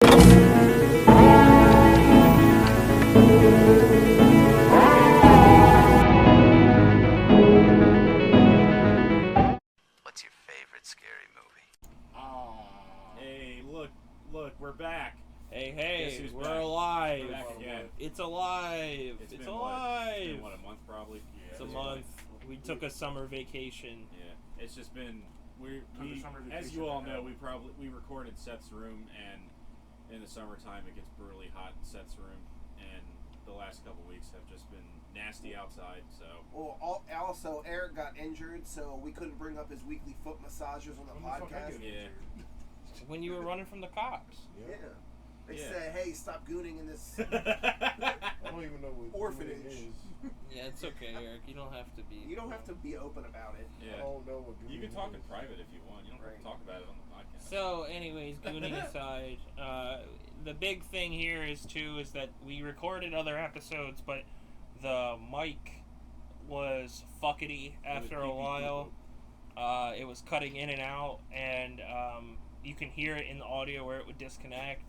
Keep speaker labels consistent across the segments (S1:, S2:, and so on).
S1: What's your favorite scary movie?
S2: Hey, look, we're back.
S3: Hey, we're
S2: back?
S3: alive.
S2: We're back again.
S3: It's alive. It's
S2: been
S3: alive.
S2: It's been, a month probably? Yeah,
S3: It's a month. We took a summer vacation.
S2: Yeah, it's just been, we as
S4: vacation
S2: you all
S4: to
S2: know,
S4: hell.
S2: we recorded Seth's room, and in the summertime it gets brutally hot in Seth's room, and the last couple weeks have just been nasty outside, so.
S5: Well, also, Eric got injured, so we couldn't bring up his weekly foot massages on the podcast.
S2: Yeah.
S3: When you were running from the cops.
S5: Yeah. They
S2: Yeah.
S5: said, hey, stop gooning in this
S4: I don't even know what
S5: orphanage.
S4: gooning is.
S3: Yeah, it's okay, Eric. You don't have to be.
S5: You don't have to be open about it.
S2: Yeah.
S4: I don't know what gooning
S2: You can talk in
S4: is.
S2: private if you want. You don't have to talk about it on the podcast.
S3: So, anyways, gooning aside, the big thing here is that we recorded other episodes, but the mic was fuckety after a while. It was cutting in and out, and you can hear it in the audio where it would disconnect.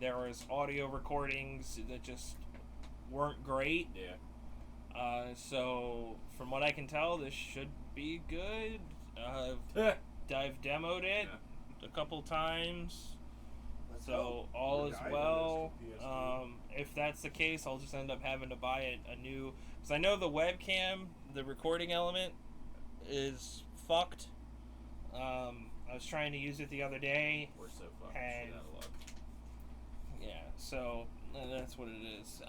S3: There was audio recordings that just weren't great.
S2: Yeah.
S3: So from what I can tell, this should be good. I've demoed it a couple times,
S5: Let's
S3: so
S5: hope.
S3: all
S5: We're
S3: is
S5: diving
S3: well.
S4: this to PSD.
S3: If that's the case, I'll just end up having to buy a new, because I know the webcam, the recording element, is fucked. I was trying to use it the other day.
S2: We're so fucking
S3: And-
S2: shit out of luck.
S3: Yeah, so that's what it is.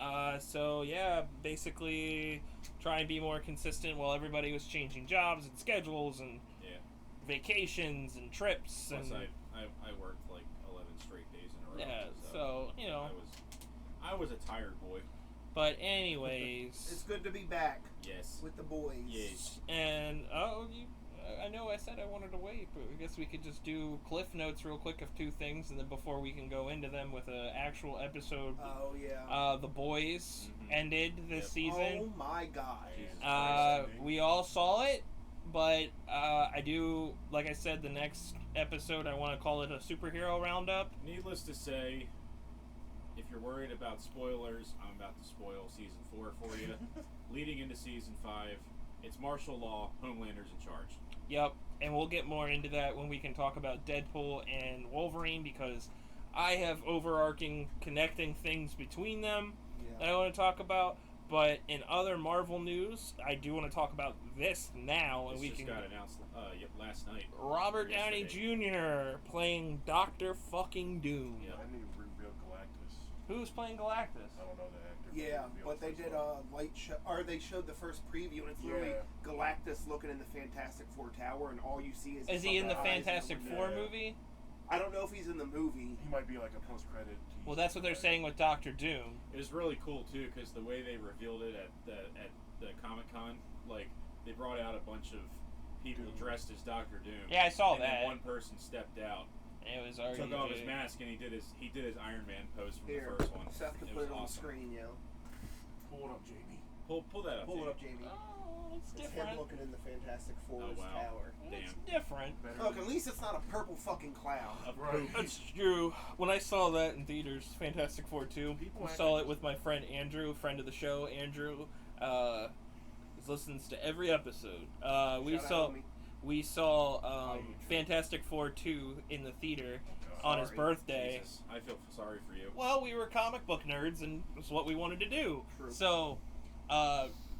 S3: So yeah, basically try and be more consistent while everybody was changing jobs and schedules and
S2: Yeah.
S3: vacations and trips.
S2: Plus,
S3: and
S2: I worked like 11 straight days in a row.
S3: yeah, so you know.
S2: I was a tired boy.
S3: But
S5: It's
S3: anyways,
S5: good to be back
S2: Yes.
S5: with the boys.
S2: Yes.
S3: and I know I said I wanted to wait, but I guess we could just do cliff notes real quick of two things, and then before we can go into them with an actual episode.
S5: Oh, yeah.
S3: The Boys
S2: Mhm.
S3: ended this
S2: Yep.
S3: season.
S5: Oh, my God.
S2: Jesus Christ.
S3: We all saw it, but I do, like I said, the next episode I want to call it a superhero roundup.
S2: Needless to say, if you're worried about spoilers, I'm about to spoil season 4 for you. Leading into season 5, it's martial law. Homelander's in charge.
S3: Yep, and we'll get more into that when we can talk about Deadpool and Wolverine, because I have overarching connecting things between them that I want to talk about. But in other Marvel news, I do want to talk about this now, and
S2: This
S3: we
S2: just
S3: can.
S2: got announced last night.
S3: Robert Downey
S2: Yesterday.
S3: Jr. playing Dr. fucking Doom.
S2: Yep.
S4: I need to reveal Galactus.
S3: Who's playing Galactus?
S4: I don't know the actor.
S5: Yeah,
S4: revealed
S5: but they
S4: this
S5: did
S4: one.
S5: a light show, or they showed the first preview, and it's literally
S4: Yeah.
S5: Galactus looking in the Fantastic Four tower, and all you see is.
S3: Is he in the
S5: fucking eyes
S3: Fantastic
S5: window.
S3: Four
S4: Yeah.
S3: movie?
S5: I don't know if he's in the movie.
S4: He might be like a post-credit.
S3: Well, that's what they're saying with Doctor Doom.
S2: It was really cool too, because the way they revealed it at the Comic-Con, like they brought out a bunch of people
S4: Doom.
S2: dressed as Doctor Doom.
S3: Yeah, I saw
S2: and
S3: that.
S2: Then one person stepped out,
S3: It was
S2: took off his
S3: RDJ.
S2: mask, and he did his Iron Man pose from
S5: Here,
S2: the first one.
S5: Seth can
S2: It
S5: put
S2: was
S5: it on
S2: awesome.
S5: the screen, yo.
S4: Pull it up, Jamie.
S2: Pull that up.
S5: Pull it
S2: Jamie.
S5: up, Jamie.
S3: Oh, it's
S5: It's him
S3: different.
S5: looking in the Fantastic Four's
S2: Oh, wow.
S5: tower.
S3: It's
S2: Damn.
S3: different.
S4: Better
S5: Look,
S4: than-
S5: at least it's not a purple fucking cloud.
S4: Right.
S3: That's true. When I saw that in theaters, Fantastic Four 2,
S4: People
S3: I
S4: act
S3: saw
S4: like-
S3: it with my friend Andrew, friend of the show. Andrew listens to every episode.
S5: Shout out, homie.
S3: We saw
S4: Hi, Andrew.
S3: Fantastic Four 2 in the theater
S4: God.
S3: on his
S5: Sorry.
S3: birthday.
S2: Jesus, I feel sorry for you.
S3: Well, we were comic book nerds, and it's what we wanted to do.
S5: True.
S3: So,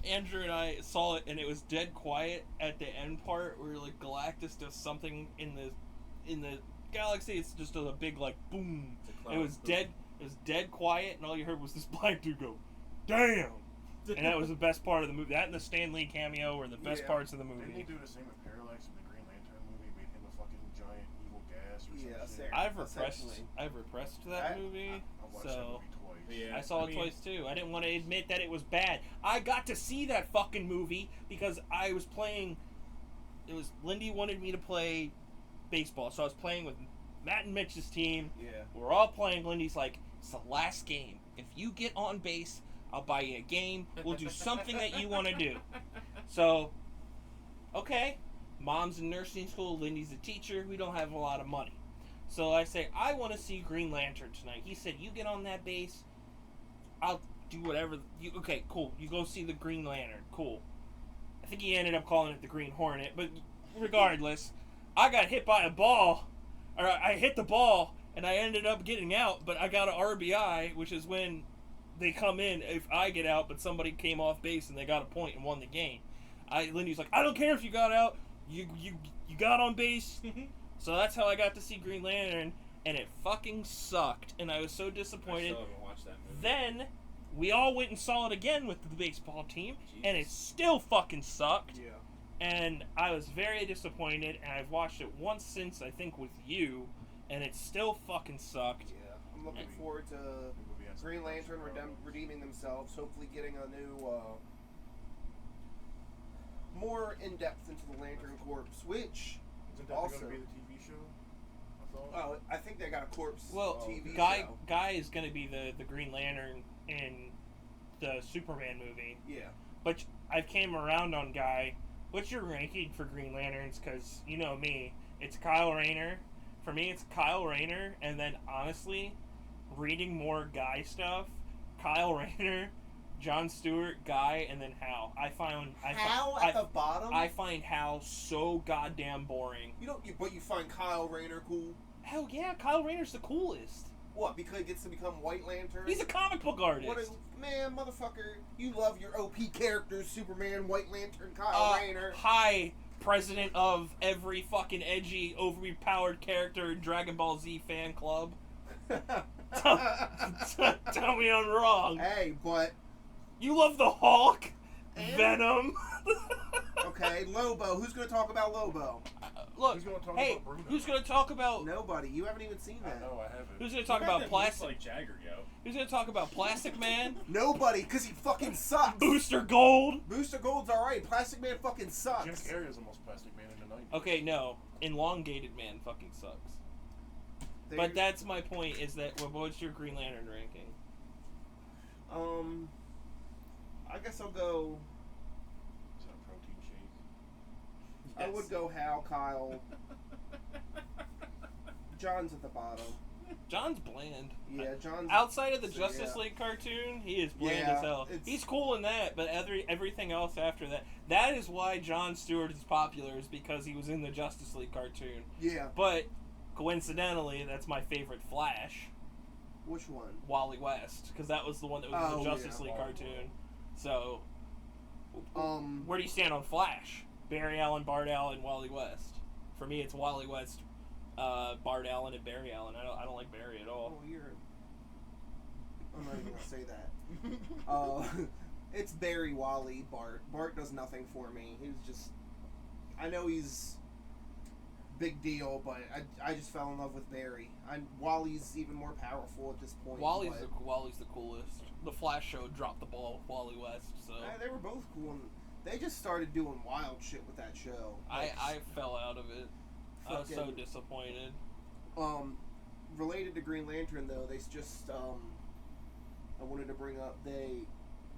S3: Andrew and I saw it, and it was dead quiet at the end part where like Galactus does something in the galaxy. It's just a big like boom.
S2: It's a cloud.
S3: It was dead. It was dead quiet, and all you heard was this black dude go, "Damn!" And that was the best part of the movie. That and the Stan Lee cameo were the best
S5: Yeah.
S3: parts of the
S4: Didn't he
S3: movie.
S4: do the same with Parallax in the Green Lantern movie? Made him a fucking giant evil gas or
S5: Yeah,
S4: some shit?
S5: same.
S3: I've
S5: Essentially.
S3: repressed that movie.
S4: I watched that
S3: So
S4: movie twice.
S2: Yeah.
S3: I saw it
S2: mean-
S3: twice too. I didn't want to admit that it was bad. I got to see that fucking movie because I was playing. It was Lindy wanted me to play baseball, so I was playing with Matt and Mitch's team.
S5: Yeah.
S3: We're all playing. Lindy's like, "It's the last game. If you get on base, I'll buy you a game. We'll do something that you want to do." So, okay. Mom's in nursing school. Lindy's a teacher. We don't have a lot of money. So I say, I want to see Green Lantern tonight. He said, you get on that base, I'll do whatever. Okay, cool. You go see the Green Lantern. Cool. I think he ended up calling it the Green Hornet, but regardless, I got hit by a ball, or I hit the ball, and I ended up getting out, but I got an RBI, which is when they come in if I get out, but somebody came off base and they got a point and won the game. Lindy's like, I don't care if you got out, you got on base. So that's how I got to see Green Lantern, and it fucking sucked, and I was so disappointed.
S2: I still haven't watched that movie.
S3: Then we all went and saw it again with the baseball team, and it
S2: Jesus.
S3: still fucking sucked.
S5: Yeah.
S3: And I was very disappointed, and I've watched it once since, I think, with you, and it still fucking sucked.
S5: Yeah. I'm looking forward to Green Lantern redeeming themselves, hopefully getting a new, more in-depth into the Lantern Corps, which
S4: Isn't that
S5: also
S4: going to be the TV show? I thought.
S5: Oh, I think they got a Corpse
S3: Well,
S5: TV show.
S3: Guy is going to be the Green Lantern in the Superman movie.
S5: Yeah.
S3: But I came around on Guy. What's your ranking for Green Lanterns? Because, you know me, it's Kyle Rayner. For me, it's Kyle Rayner, and then, honestly, reading more Guy stuff, Kyle Rayner, Jon Stewart, Guy, and then Hal.
S5: Hal at the bottom?
S3: I find Hal so goddamn boring.
S5: But you find Kyle Rayner cool?
S3: Hell yeah, Kyle Rayner's the coolest.
S5: What, because he gets to become White Lantern?
S3: He's a comic book artist.
S5: Man, motherfucker, you love your OP characters, Superman, White Lantern, Kyle Rayner.
S3: Hi, president of every fucking edgy, overpowered character in Dragon Ball Z fan club. Tell me I'm wrong.
S5: Hey, but...
S3: You love the Hulk,
S5: And-
S3: Venom.
S5: Okay, Lobo. Who's going to talk about Lobo?
S3: Look,
S4: Who's gonna talk
S3: hey,
S4: about Bruno?
S3: who's going to talk about...
S5: Nobody. You haven't even seen
S4: I
S5: that.
S4: know, I haven't.
S3: Who's going to talk
S2: The fact
S3: about
S2: that he looks
S3: Plastic...
S2: like Jagger, yo.
S3: Who's going to talk about Plastic Man?
S5: Nobody, because he fucking sucks.
S3: Booster Gold?
S5: Booster Gold's alright. Plastic Man fucking
S4: Jim
S5: sucks.
S4: Carrey is the most Plastic Man in the 90s.
S3: Okay, no. Elongated Man fucking sucks. But that's my point, is that... What's your Green Lantern ranking?
S5: I guess I'll go...
S4: Is that a protein shake?
S5: I would go Hal, Kyle. John's at the bottom.
S3: John's bland.
S5: Yeah, John's...
S3: Outside of the
S5: So,
S3: Justice
S5: yeah.
S3: League cartoon, he is bland
S5: Yeah,
S3: as hell.
S5: it's-
S3: He's cool in that, but everything else after that... That is why Jon Stewart is popular, is because he was in the Justice League cartoon.
S5: Yeah.
S3: But, coincidentally, that's my favorite Flash,
S5: Which one?
S3: Wally West, because that was the one that was in
S5: Oh,
S3: the Justice
S5: yeah.
S3: League cartoon. So,
S5: Um...
S3: where do you stand on Flash? Barry Allen, Bart Allen, Wally West. For me, it's Wally West, Bart Allen, and Barry Allen. I don't like Barry at all.
S5: Oh, you're... I'm not even gonna say that. It's Barry, Wally, Bart. Bart does nothing for me. He was just... I know he's... big deal, but I just fell in love with Barry. Wally's even more powerful at this point.
S3: Wally's
S5: but-
S3: the coolest. The Flash show dropped the ball with Wally West, so...
S5: They were both cool, and they just started doing wild shit with that show. Like,
S3: I fell out of it. I was so
S5: fucking-
S3: disappointed.
S5: Related to Green Lantern, though, they just, I wanted to bring up, they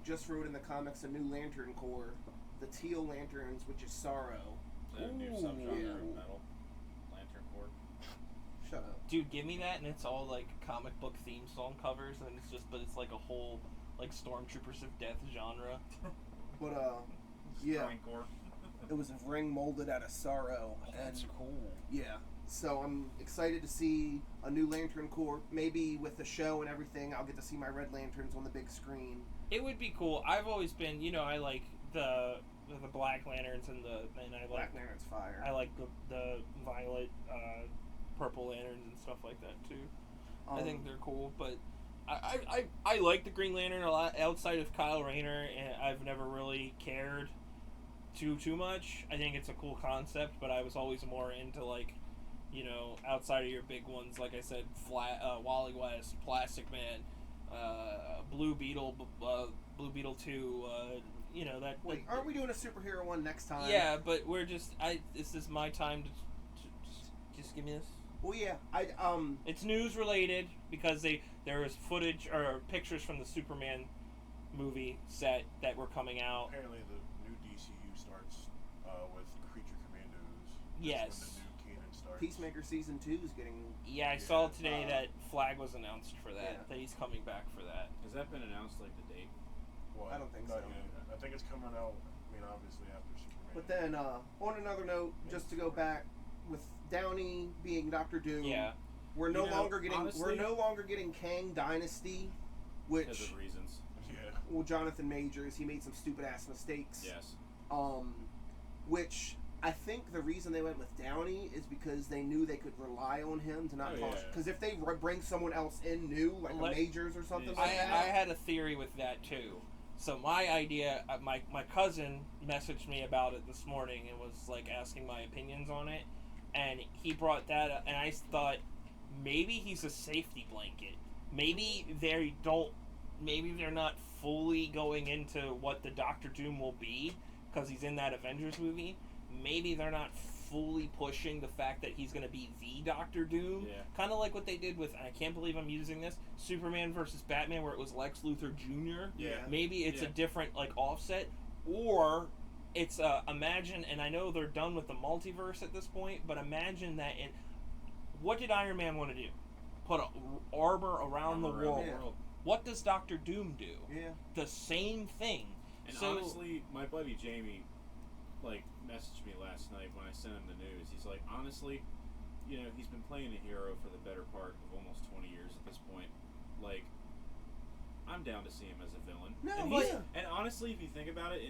S5: just wrote in the comics a new Lantern Corps, the Teal Lanterns, which is Sorrow.
S2: The new
S3: Ooh.
S2: subgenre
S5: Yeah.
S2: of metal. Lantern Corps.
S5: Shut up.
S3: Dude, give me that, and it's all like comic book theme song covers, and it's like a whole like Stormtroopers of Death genre.
S5: But, yeah,
S2: Green Corps.
S5: it was a ring molded out of Sorrow. and
S3: cool.
S5: Yeah. So I'm excited to see a new Lantern Corps. Maybe with the show and everything, I'll get to see my Red Lanterns on the big screen.
S3: It would be cool. I've always been, I like the Black Lanterns and I
S5: Black
S3: like
S5: Lantern's fire.
S3: I like the violet, purple lanterns and stuff like that too. I think they're cool, but I like the Green Lantern a lot. Outside of Kyle Rayner, and I've never really cared too much. I think it's a cool concept, but I was always more into like, outside of your big ones, like I said, Wally West, Plastic Man, Blue Beetle 2. That.
S5: Wait, aren't we doing a superhero one next time?
S3: Yeah, but we're just. This is my time to just give me this.
S5: Well, yeah.
S3: It's news related because there was footage or pictures from the Superman movie set that were coming out.
S4: Apparently, the new DCU starts with Creature Commandos. That's
S3: Yes.
S4: when the new canon starts.
S5: Peacemaker season 2 is getting.
S3: Yeah, I saw today that Flag was announced for that.
S5: Yeah.
S3: That he's coming back for that.
S2: Has that been announced, like the date?
S4: What?
S5: I don't think
S4: Not
S5: so.
S4: yet. I think it's coming out. I mean, obviously after Superman.
S5: But then, on another note, just to go back with Downey being Doctor Doom,
S3: Yeah.
S5: we're no
S2: You know,
S5: longer getting
S2: honestly-
S5: we're no longer getting Kang Dynasty,
S2: Because
S5: which
S2: of reasons.
S4: Yeah.
S5: well, Jonathan Majors, he made some stupid ass mistakes.
S2: Yes.
S5: Which I think the reason they went with Downey is because they knew they could rely on him to not
S2: Oh,
S5: cause.
S2: yeah.
S5: Because if they bring someone else in new, like a Majors or something
S2: I
S5: like
S3: I
S5: that,
S3: had a theory with that too. So my idea, my cousin messaged me about it this morning and was like asking my opinions on it, and he brought that up, and I thought maybe he's a safety blanket. Maybe they're not fully going into what the Doctor Doom will be because he's in that Avengers movie. Maybe they're not fully pushing the fact that he's going to be the Doctor Doom.
S2: Yeah.
S3: Kind of like what they did with, and I can't believe I'm using this, Superman versus Batman, where it was Lex Luthor Jr.
S2: Yeah.
S3: Maybe it's a
S2: Yeah.
S3: different, like, offset. Or it's, imagine, and I know they're done with the multiverse at this point, but imagine that what did Iron Man want to do? Put armor around the world.
S5: Yeah.
S3: What does Doctor Doom do?
S5: yeah,
S3: The same thing.
S2: And
S3: So-
S2: honestly, my buddy Jamie, like, messaged me last night when I sent him the news. He's like, honestly, you know, he's been playing a hero for the better part of almost 20 years at this point. Like, I'm down to see him as a villain.
S5: No,
S2: and,
S5: but-
S2: and honestly, if you think about it,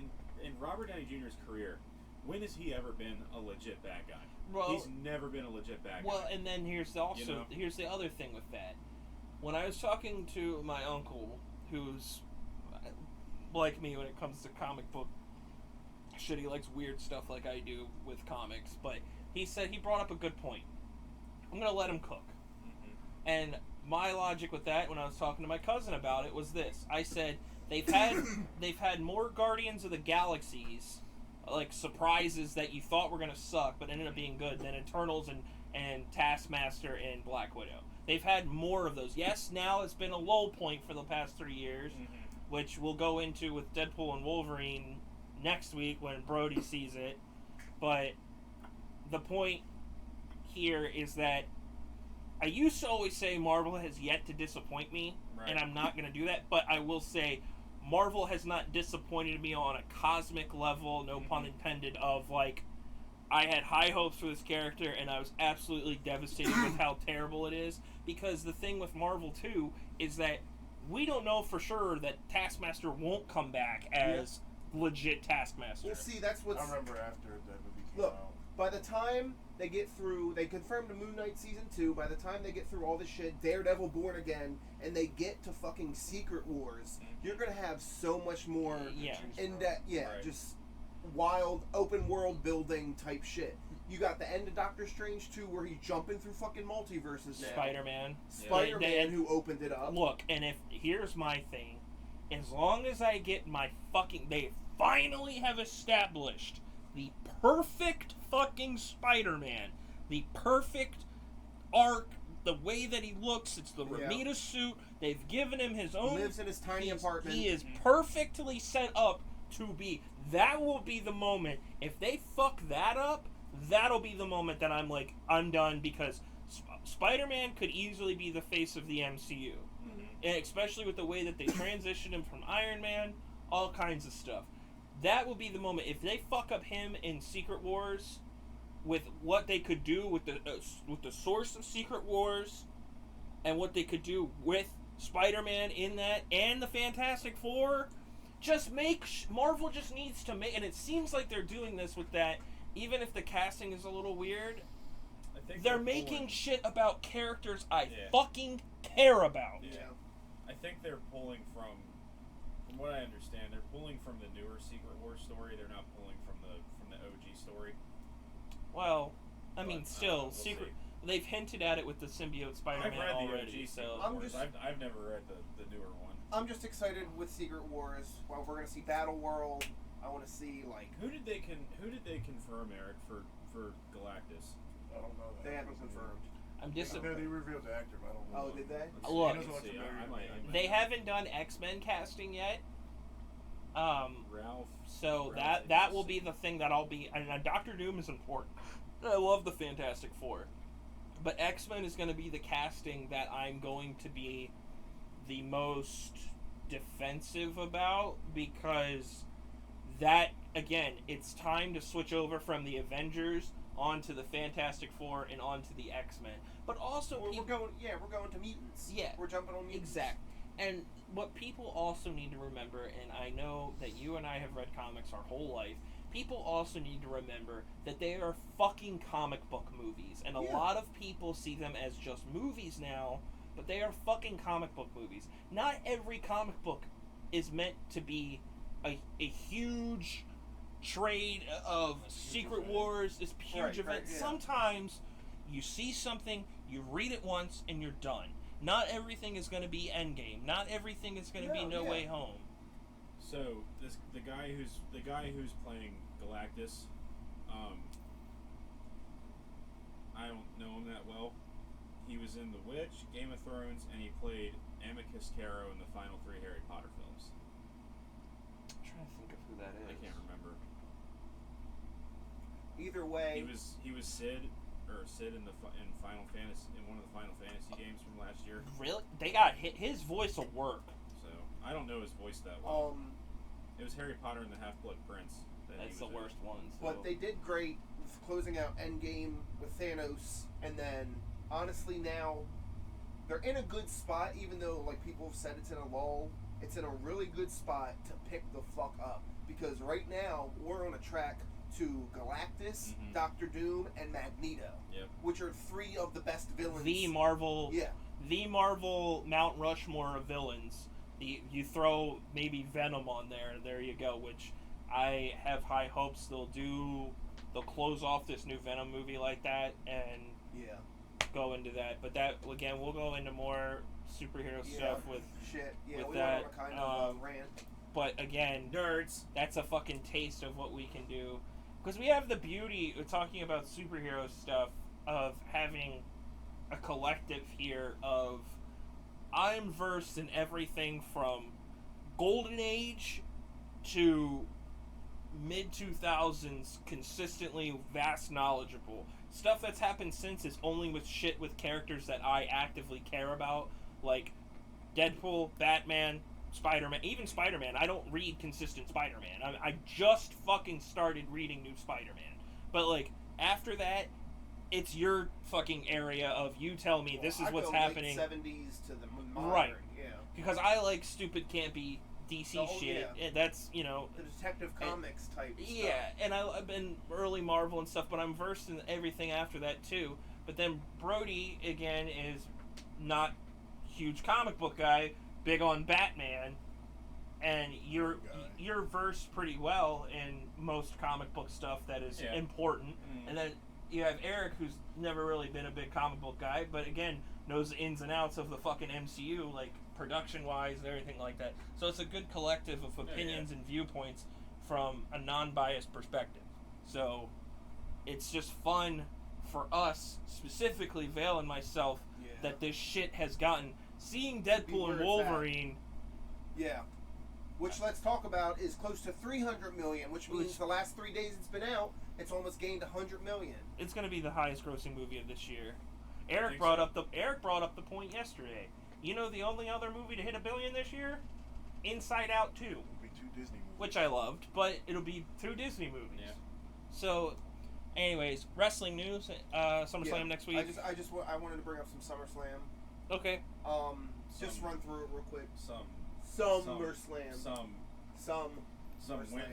S2: in Robert Downey Jr.'s career, when has he ever been a legit bad guy?
S3: Well,
S2: He's never been a legit bad
S3: Well,
S2: guy.
S3: and then here's here's the other thing with that. When I was talking to my uncle, who's like me when it comes to comic book shit, he likes weird stuff like I do with comics, but he brought up a good point. I'm gonna let him cook.
S2: Mhm.
S3: And my logic with that, when I was talking to my cousin about it, was this: I said they've had more Guardians of the Galaxies, like surprises that you thought were gonna suck but ended up being good, than Eternals and Taskmaster and Black Widow. They've had more of those. Yes, now it's been a low point for the past 3 years, which we'll go into with Deadpool and Wolverine next week when Brody sees it. But the point here is that I used to always say Marvel has yet to disappoint me,
S2: Right.
S3: and I'm not going to do that, but I will say Marvel has not disappointed me on a cosmic level, no pun intended, of like, I had high hopes for this character and I was absolutely devastated with how terrible it is, because the thing with Marvel too is that we don't know for sure that Taskmaster won't come back as legit Taskmaster.
S5: Well, see, that's what's.
S4: I remember after that movie came
S5: Look,
S4: out.
S5: by the time they get through, they confirmed the Moon Knight season 2. By the time they get through all this shit, Daredevil Born Again, and they get to fucking Secret Wars, you're gonna have so much more
S3: Yeah.
S5: in that,
S2: Right.
S5: just wild open world building type shit. You got the end of Doctor Strange 2 where he's jumping through fucking multiverses now.
S3: Spider-Man.
S5: Spider-Man who opened it up.
S3: Look, and here's my thing. As long as I get my fucking... They finally have established the perfect fucking Spider-Man. The perfect arc. The way that he looks. It's the
S5: Yeah.
S3: Ramita suit. They've given him his own...
S5: Lives in his tiny apartment.
S3: He is perfectly set up to be... That will be the moment. If they fuck that up, that'll be the moment that I'm like, I'm done, because Spider-Man could easily be the face of the MCU. And especially with the way that they transitioned him from Iron Man, all kinds of stuff. That will be the moment. If they fuck up him in Secret Wars, with what they could do with the source of Secret Wars, and what they could do with Spider-Man in that, and the Fantastic Four, just make... Marvel just needs to make... And it seems like they're doing this with that, even if the casting is a little weird.
S2: I think
S3: They're
S2: pulling-
S3: making shit about characters I
S2: Yeah.
S3: fucking care about.
S2: Yeah. I think they're pulling from what I understand, they're pulling from the newer Secret Wars story. They're not pulling from the OG story.
S3: Well, I mean,
S2: But,
S3: still,
S2: we'll
S3: Secret.
S2: see.
S3: They've hinted at it with the symbiote Spider-Man
S2: I've read
S3: already.
S2: the OG
S3: So
S2: Secret
S5: I'm
S2: Wars.
S5: just-
S2: I've never read the newer one.
S5: I'm just excited with Secret Wars. Well, we're gonna see Battle World. I want to see like
S2: Who did they confirm, Eric, for Galactus?
S4: I don't know that.
S5: they haven't confirmed.
S3: I'm
S4: No,
S3: disappointed.
S4: they revealed the actor, but I don't know.
S5: Oh, did they?
S2: Let's
S3: Look.
S2: see,
S4: He doesn't
S2: let's see.
S4: look
S2: I
S4: familiar.
S2: might
S3: They haven't done X-Men casting yet.
S2: Ralph.
S3: So
S2: Ralph
S3: that will
S2: Ineson.
S3: be the thing that I'll be. And Doctor Doom is important. I love the Fantastic Four. But X-Men is going to be the casting that I'm going to be the most defensive about, because that, again, it's time to switch over from the Avengers onto the Fantastic Four and onto the X-Men. But also,
S5: we're going to mutants.
S3: Yeah,
S5: we're jumping on mutants.
S3: Exactly. And what people also need to remember, and I know that you and I have read comics our whole life, people also need to remember that they are fucking comic book movies. And a lot of people see them as just movies now, but they are fucking comic book movies. Not every comic book is meant to be a huge trade of Secret Wars, this huge event.
S5: Yeah.
S3: Sometimes you see something, you read it once, and you're done. Not everything is going to be Endgame. Not everything is going to be No Way Home.
S2: So the guy who's playing Galactus, I don't know him that well. He was in The Witch, Game of Thrones, and he played Amicus Caro in the final 3 Harry Potter films.
S3: I'm trying to think of who that is.
S2: I can't remember.
S5: Either way,
S2: he was Sid in Final Fantasy, in one of the Final Fantasy games from last year.
S3: Really? They got his voice will work.
S2: So I don't know his voice that well. It was Harry Potter and the Half-Blood Prince.
S3: That's the worst one. So.
S5: But they did great with closing out Endgame with Thanos, and then honestly now they're in a good spot. Even though like people have said it's in a lull, it's in a really good spot to pick the fuck up, because right now we're on a track to Galactus, Doctor Doom, and Magneto, which are 3 of the best villains.
S3: The Marvel Mount Rushmore of villains. You throw maybe Venom on there, and there you go. Which I have high hopes they'll close off this new Venom movie like that, and go into that. But that again, we'll go into more superhero stuff with
S5: shit. Yeah,
S3: with
S5: we
S3: that.
S5: went on a kind of rant.
S3: But again,
S2: nerds,
S3: that's a fucking taste of what we can do. Because we have the beauty of talking about superhero stuff, of having a collective here of, I'm versed in everything from Golden Age to mid-2000s, consistently vast knowledgeable. Stuff that's happened since is only with shit with characters that I actively care about, like Deadpool, Batman, Spider-Man, even Spider-Man. I don't read consistent Spider-Man. I just fucking started reading new Spider-Man. But, like, after that, it's your fucking area of you tell me this is what's happening.
S5: Late 70s to the modern,
S3: right. Because I like stupid, campy DC shit.
S5: Yeah.
S3: That's, you know...
S5: the Detective Comics type stuff.
S3: Yeah, and I've been early Marvel and stuff, but I'm versed in everything after that, too. But then Brody, again, is not huge comic book guy, big on Batman, and you're versed pretty well in most comic book stuff that is important. And then you have Eric, who's never really been a big comic book guy, but again knows the ins and outs of the fucking MCU, like production wise and everything like that. So it's a good collective of opinions and viewpoints from a non-biased perspective. So it's just fun for us, specifically Vale and myself, that this shit has gotten. Seeing Deadpool and Wolverine.
S5: Which, let's talk about, is close to 300 million, which means the last 3 days it's been out, it's almost gained 100 million.
S3: It's going to be the highest grossing movie of this year. Eric brought up the point yesterday. You know the only other movie to hit $1 billion this year? Inside Out 2.
S4: It'll be 2 Disney movies.
S3: Which I loved, but it'll be 2 Disney movies.
S2: Yeah.
S3: So, anyways, wrestling news. SummerSlam next week.
S5: I wanted to bring up some SummerSlam.
S3: Okay.
S5: Just run through it real quick.
S2: SummerSlam.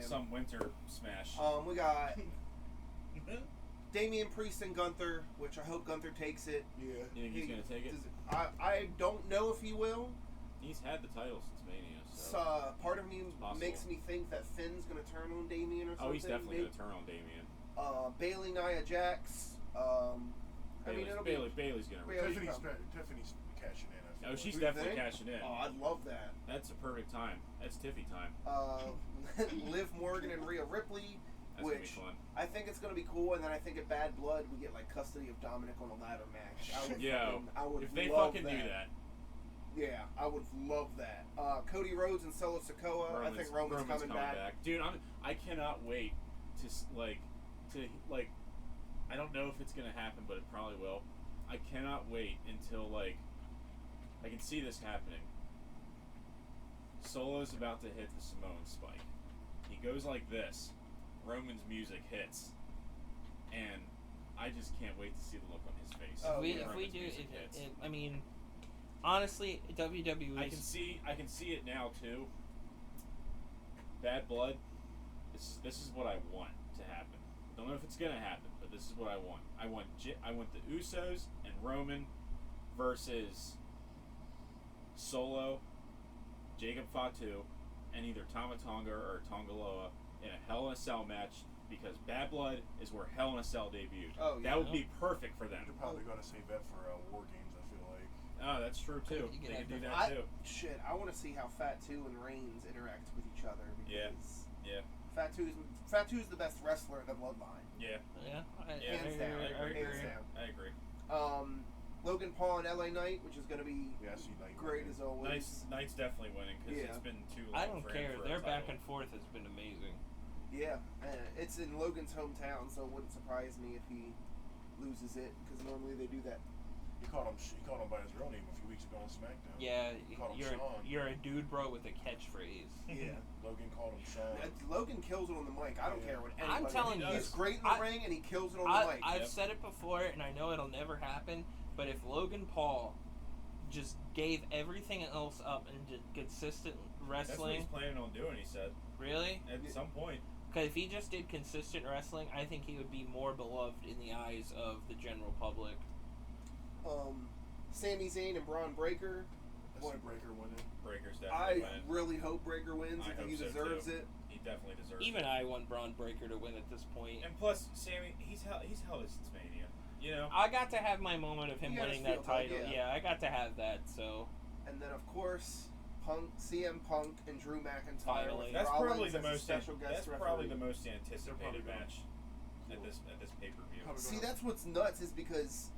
S2: Some winter smash.
S5: We got Damian Priest and Gunther, which I hope Gunther takes it.
S2: Yeah. You think he's going to take it?
S5: I don't know if he will.
S2: He's had the title since Mania.
S5: So part of me makes me think that Finn's going to turn on Damian or something.
S2: Oh, he's definitely going to turn on Damian.
S5: Bailey, Nia Jax.
S2: Bailey's going to
S4: Tiffany's cashing in.
S2: Oh, she's definitely cashing in.
S5: Oh, I'd love that.
S2: That's a perfect time. That's Tiffy time.
S5: Liv Morgan and Rhea Ripley,
S2: That's
S5: which
S2: gonna be fun.
S5: I think it's going to be cool. And then I think at Bad Blood, we get like custody of Dominic on a ladder match. I would
S2: if they
S5: love
S2: fucking
S5: that.
S2: do that.
S5: Yeah, I would love that. Cody Rhodes and Solo Sikoa. I think Roman's coming back.
S2: Dude, I cannot wait to I don't know if it's gonna happen, but it probably will. I cannot wait until, like, I can see this happening. Solo's about to hit the Samoan spike. He goes like this. Roman's music hits. And I just can't wait to see the look on his face.
S5: Oh,
S3: if
S2: when
S3: we
S2: Roman's
S3: do,
S2: music hits.
S3: I mean, honestly, WWE.
S2: I can see it now too. Bad Blood. This is what I want to happen. Don't know if it's gonna happen, but this is what I want. I want the Usos and Roman versus Solo, Jacob Fatu, and either Tama Tonga or Tongaloa in a Hell in a Cell match, because Bad Blood is where Hell in a Cell debuted.
S5: Oh, yeah.
S2: That would be perfect for them.
S4: You're probably gonna save that for War Games. I feel like.
S2: Oh, that's true too.
S3: You
S2: They
S3: can
S2: could do
S3: have
S2: that too.
S5: Shit, I want to see how Fat 2 and Reigns interact with each other. Because
S2: Yeah.
S5: Fat 2's the best wrestler in the Bloodline.
S2: Yeah.
S3: Yeah,
S5: Hands down.
S2: I agree.
S5: Hands down.
S2: I agree.
S5: Logan Paul and LA Knight, which is going to be
S4: Yeah, I see Knight
S5: great
S4: winning.
S5: as always.
S2: Knight's definitely winning because
S5: Yeah.
S2: it's been too long.
S3: I don't
S2: for him
S3: care.
S2: for a
S3: Their back
S2: title.
S3: and forth has been amazing.
S5: Yeah, it's in Logan's hometown, so it wouldn't surprise me if he loses it, because normally they do that.
S4: He called him by his real name a few weeks ago on SmackDown.
S3: Yeah,
S4: Called him Sean.
S3: you're a dude, bro, with a catchphrase.
S5: Yeah.
S4: Logan called him Sean.
S5: Logan kills it on the mic. I don't care what anybody.
S3: I'm telling
S2: you,
S5: he's great in the ring, and he kills it on the mic.
S3: I've
S2: Yep.
S3: said it before, and I know it'll never happen, but if Logan Paul just gave everything else up and did consistent
S2: That's what he's
S3: wrestling,
S2: planning on doing. He said
S3: really?
S2: at some point.
S3: Because if he just did consistent wrestling, I think he would be more beloved in the eyes of the general public.
S5: Sami Zayn and Braun Breaker.
S4: I see Breaker winning.
S2: Breaker's
S5: I
S2: definitely winning.
S5: really hope Breaker wins.
S2: I
S5: I think
S2: hope
S5: he
S2: so,
S5: deserves
S2: too.
S5: it.
S2: He definitely deserves
S3: Even
S2: it.
S3: I want Braun Breaker to win at this point.
S2: And plus, Sammy, he's held it since Mania. You know.
S3: I got to have my moment of him
S5: He got
S3: winning
S5: his
S3: that
S5: feel good,
S3: title.
S5: yeah.
S3: Yeah, I got to have that. So
S5: And then, of course, CM Punk and Drew McIntyre.
S3: Finally.
S5: With
S2: That's
S5: Rollins
S2: probably the
S5: as a
S2: most.
S5: special guest
S2: That's
S5: referee.
S2: probably the most anticipated
S4: They're probably
S2: match at this pay per view.
S4: Probably
S5: See, that's what's nuts is because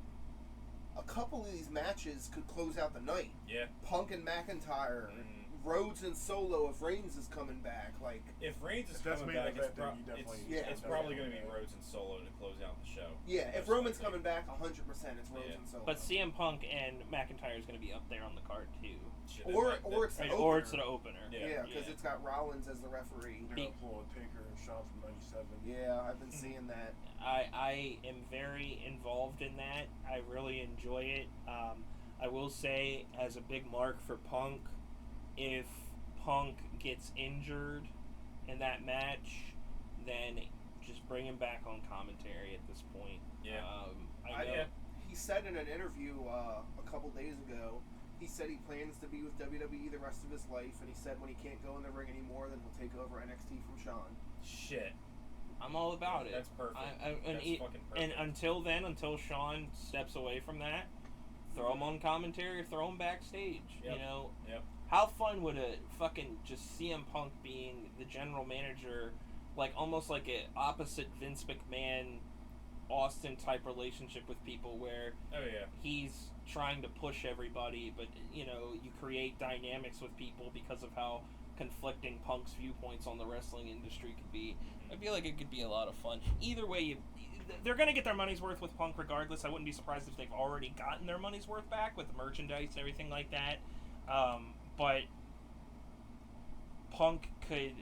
S5: a couple of these matches could close out the night.
S2: Yeah.
S5: Punk and McIntyre,
S2: Mhm.
S5: Rhodes and Solo if Reigns is coming back. Like,
S2: If Reigns is
S4: If that's
S2: coming
S4: main
S2: back, it's,
S4: event, then you definitely-
S2: it's
S5: Yeah.
S2: probably going to be Rhodes and Solo to close out the show.
S5: yeah, if
S2: Most
S5: Roman's
S2: likely.
S5: coming back, 100% it's Rhodes
S2: Yeah.
S5: and Solo.
S3: but CM Punk and McIntyre is going to be up there on the card too.
S2: Shit,
S5: Or
S2: that-
S5: it's the
S3: Right,
S5: opener.
S3: or it's the opener.
S5: Yeah, because it's got Rollins as the referee.
S4: They're gonna pull a Taker and Shawn from '97.
S5: Yeah, I've been seeing that.
S3: I am very involved in that. I really enjoy it. I will say, as a big mark for Punk, if Punk gets injured in that match, then just bring him back on commentary at this point.
S2: Yeah.
S3: I know.
S5: He said in an interview a couple days ago, he said he plans to be with WWE the rest of his life, and he said when he can't go in the ring anymore, then he'll take over NXT from Shawn.
S2: Shit.
S3: I'm all about it.
S2: That's perfect.
S3: And
S2: That's fucking perfect.
S3: And until then, until Shawn steps away from that, throw him on commentary, throw him backstage.
S2: Yep.
S3: You know,
S2: Yep.
S3: how fun would a fucking just CM Punk being the general manager, like almost like a opposite Vince McMahon, Austin type relationship with people where
S2: Oh yeah.
S3: he's trying to push everybody, but you know, you create dynamics with people because of how conflicting Punk's viewpoints on the wrestling industry could be. I feel like it could be a lot of fun. Either way, they're going to get their money's worth with Punk regardless. I wouldn't be surprised if they've already gotten their money's worth back with merchandise and everything like that. But Punk could,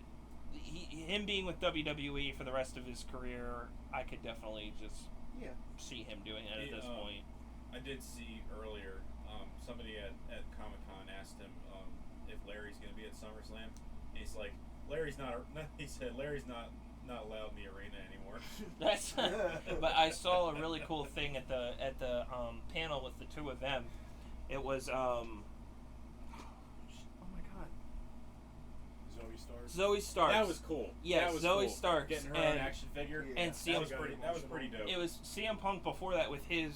S3: him being with WWE for the rest of his career, I could definitely just
S5: Yeah.
S3: see him doing it at this point.
S2: I did see earlier, somebody at Comic-Con asked him if Larry's going to be at SummerSlam. And he's like, he said, Larry's not allowed in the arena anymore.
S3: That's but I saw a really cool thing at the panel with the two of them. It was oh my god, Zoe Starks.
S2: That was cool.
S3: Yes,
S2: that was
S3: Zoe
S2: cool.
S3: Starks
S2: Getting her
S3: and-
S2: own action figure.
S5: Yeah.
S3: and
S2: that
S3: CM
S2: was pretty dope.
S3: It was CM Punk before that with his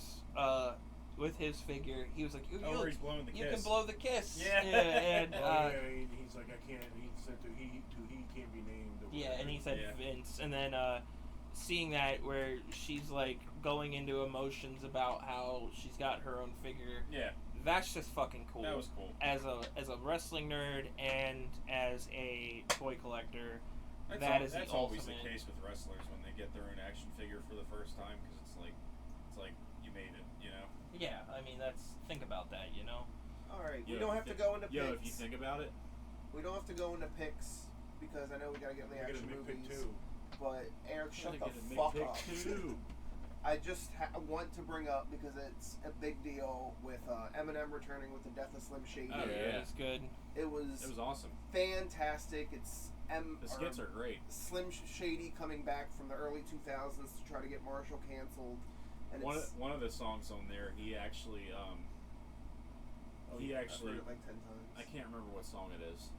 S3: figure. He was like,
S2: where he's blowing the
S3: you
S2: kiss.
S3: can blow the kiss.
S2: Yeah.
S3: And
S4: he's like, I can't. He said he can't be named. or
S3: yeah, and he
S4: whatever.
S3: said
S2: Yeah.
S3: Vince, and then seeing that where she's like going into emotions about how she's got her own figure.
S2: Yeah,
S3: That's just fucking cool.
S2: that was cool.
S3: As a wrestling nerd and as a toy collector,
S2: That's
S3: is the
S2: always
S3: ultimate.
S2: the case with wrestlers when they get their own action figure for the first time, because it's like you made it, you know.
S3: Yeah, I mean, think about that, you know?
S5: Alright, we
S2: Yo,
S5: don't have to go into picks.
S2: Yo, if you think about it,
S5: We don't have to go into picks because I know we gotta get in the
S4: We're
S5: action
S4: gonna make
S5: movies.
S4: pick 2.
S5: But Eric, shut
S2: gotta
S5: the
S2: get a
S5: fuck
S2: pick
S5: up.
S2: too.
S5: I just want to bring up because it's a big deal with MNM returning with the Death of Slim Shady.
S2: Oh, yeah.
S3: It's good.
S5: It was
S2: awesome.
S5: fantastic. It's
S2: The skits are great.
S5: Slim Shady coming back from the early 2000s to try to get Marshall canceled. And
S2: One of the songs on there, he actually
S5: I've heard it like 10 times.
S2: I can't remember what song it is,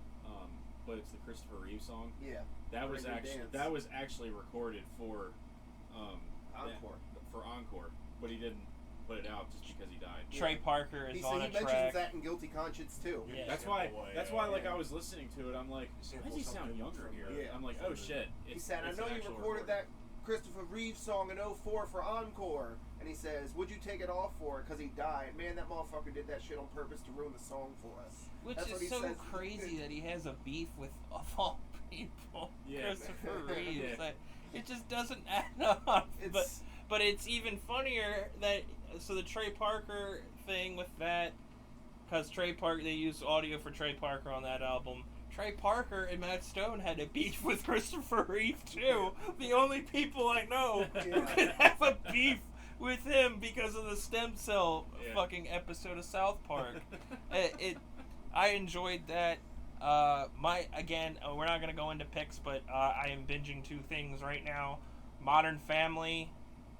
S2: but it's the Christopher Reeve song.
S5: Yeah.
S2: That was
S5: Break Your
S2: actually
S5: Dance.
S2: that was actually recorded for
S5: Encore.
S2: for Encore, but he didn't put it out just because he died.
S3: Trey Parker is on a
S5: He mentions
S3: track.
S5: that in Guilty Conscience too.
S3: Yeah.
S2: That's why. Like I was listening to it, I'm like,
S4: You
S2: why does he sound
S4: sampled
S2: younger
S4: something
S2: here?
S5: Yeah.
S2: I'm like, oh shit.
S5: He said, I
S2: it's
S5: know
S2: an
S5: you
S2: actual
S5: recorded
S2: recording.
S5: that Christopher Reeve song in 04 for Encore. And he says, would you take it off for it? Because he died. Man, that motherfucker did that shit on purpose to ruin the song for us.
S3: Which
S5: That's what he
S3: is so
S5: says.
S3: crazy that he has a beef with, of all people,
S2: Yeah.
S3: Christopher Reeves.
S2: Yeah.
S3: That it just doesn't add up. But it's even funnier that, so the Trey Parker thing with that, because Trey Parker, they used audio for Trey Parker on that album. Trey Parker and Matt Stone had a beef with Christopher Reeve too. The only people I know who could have a beef with him because of the stem cell fucking episode of South Park. I enjoyed that. We're not gonna go into picks, but I am binging 2 things right now. Modern Family.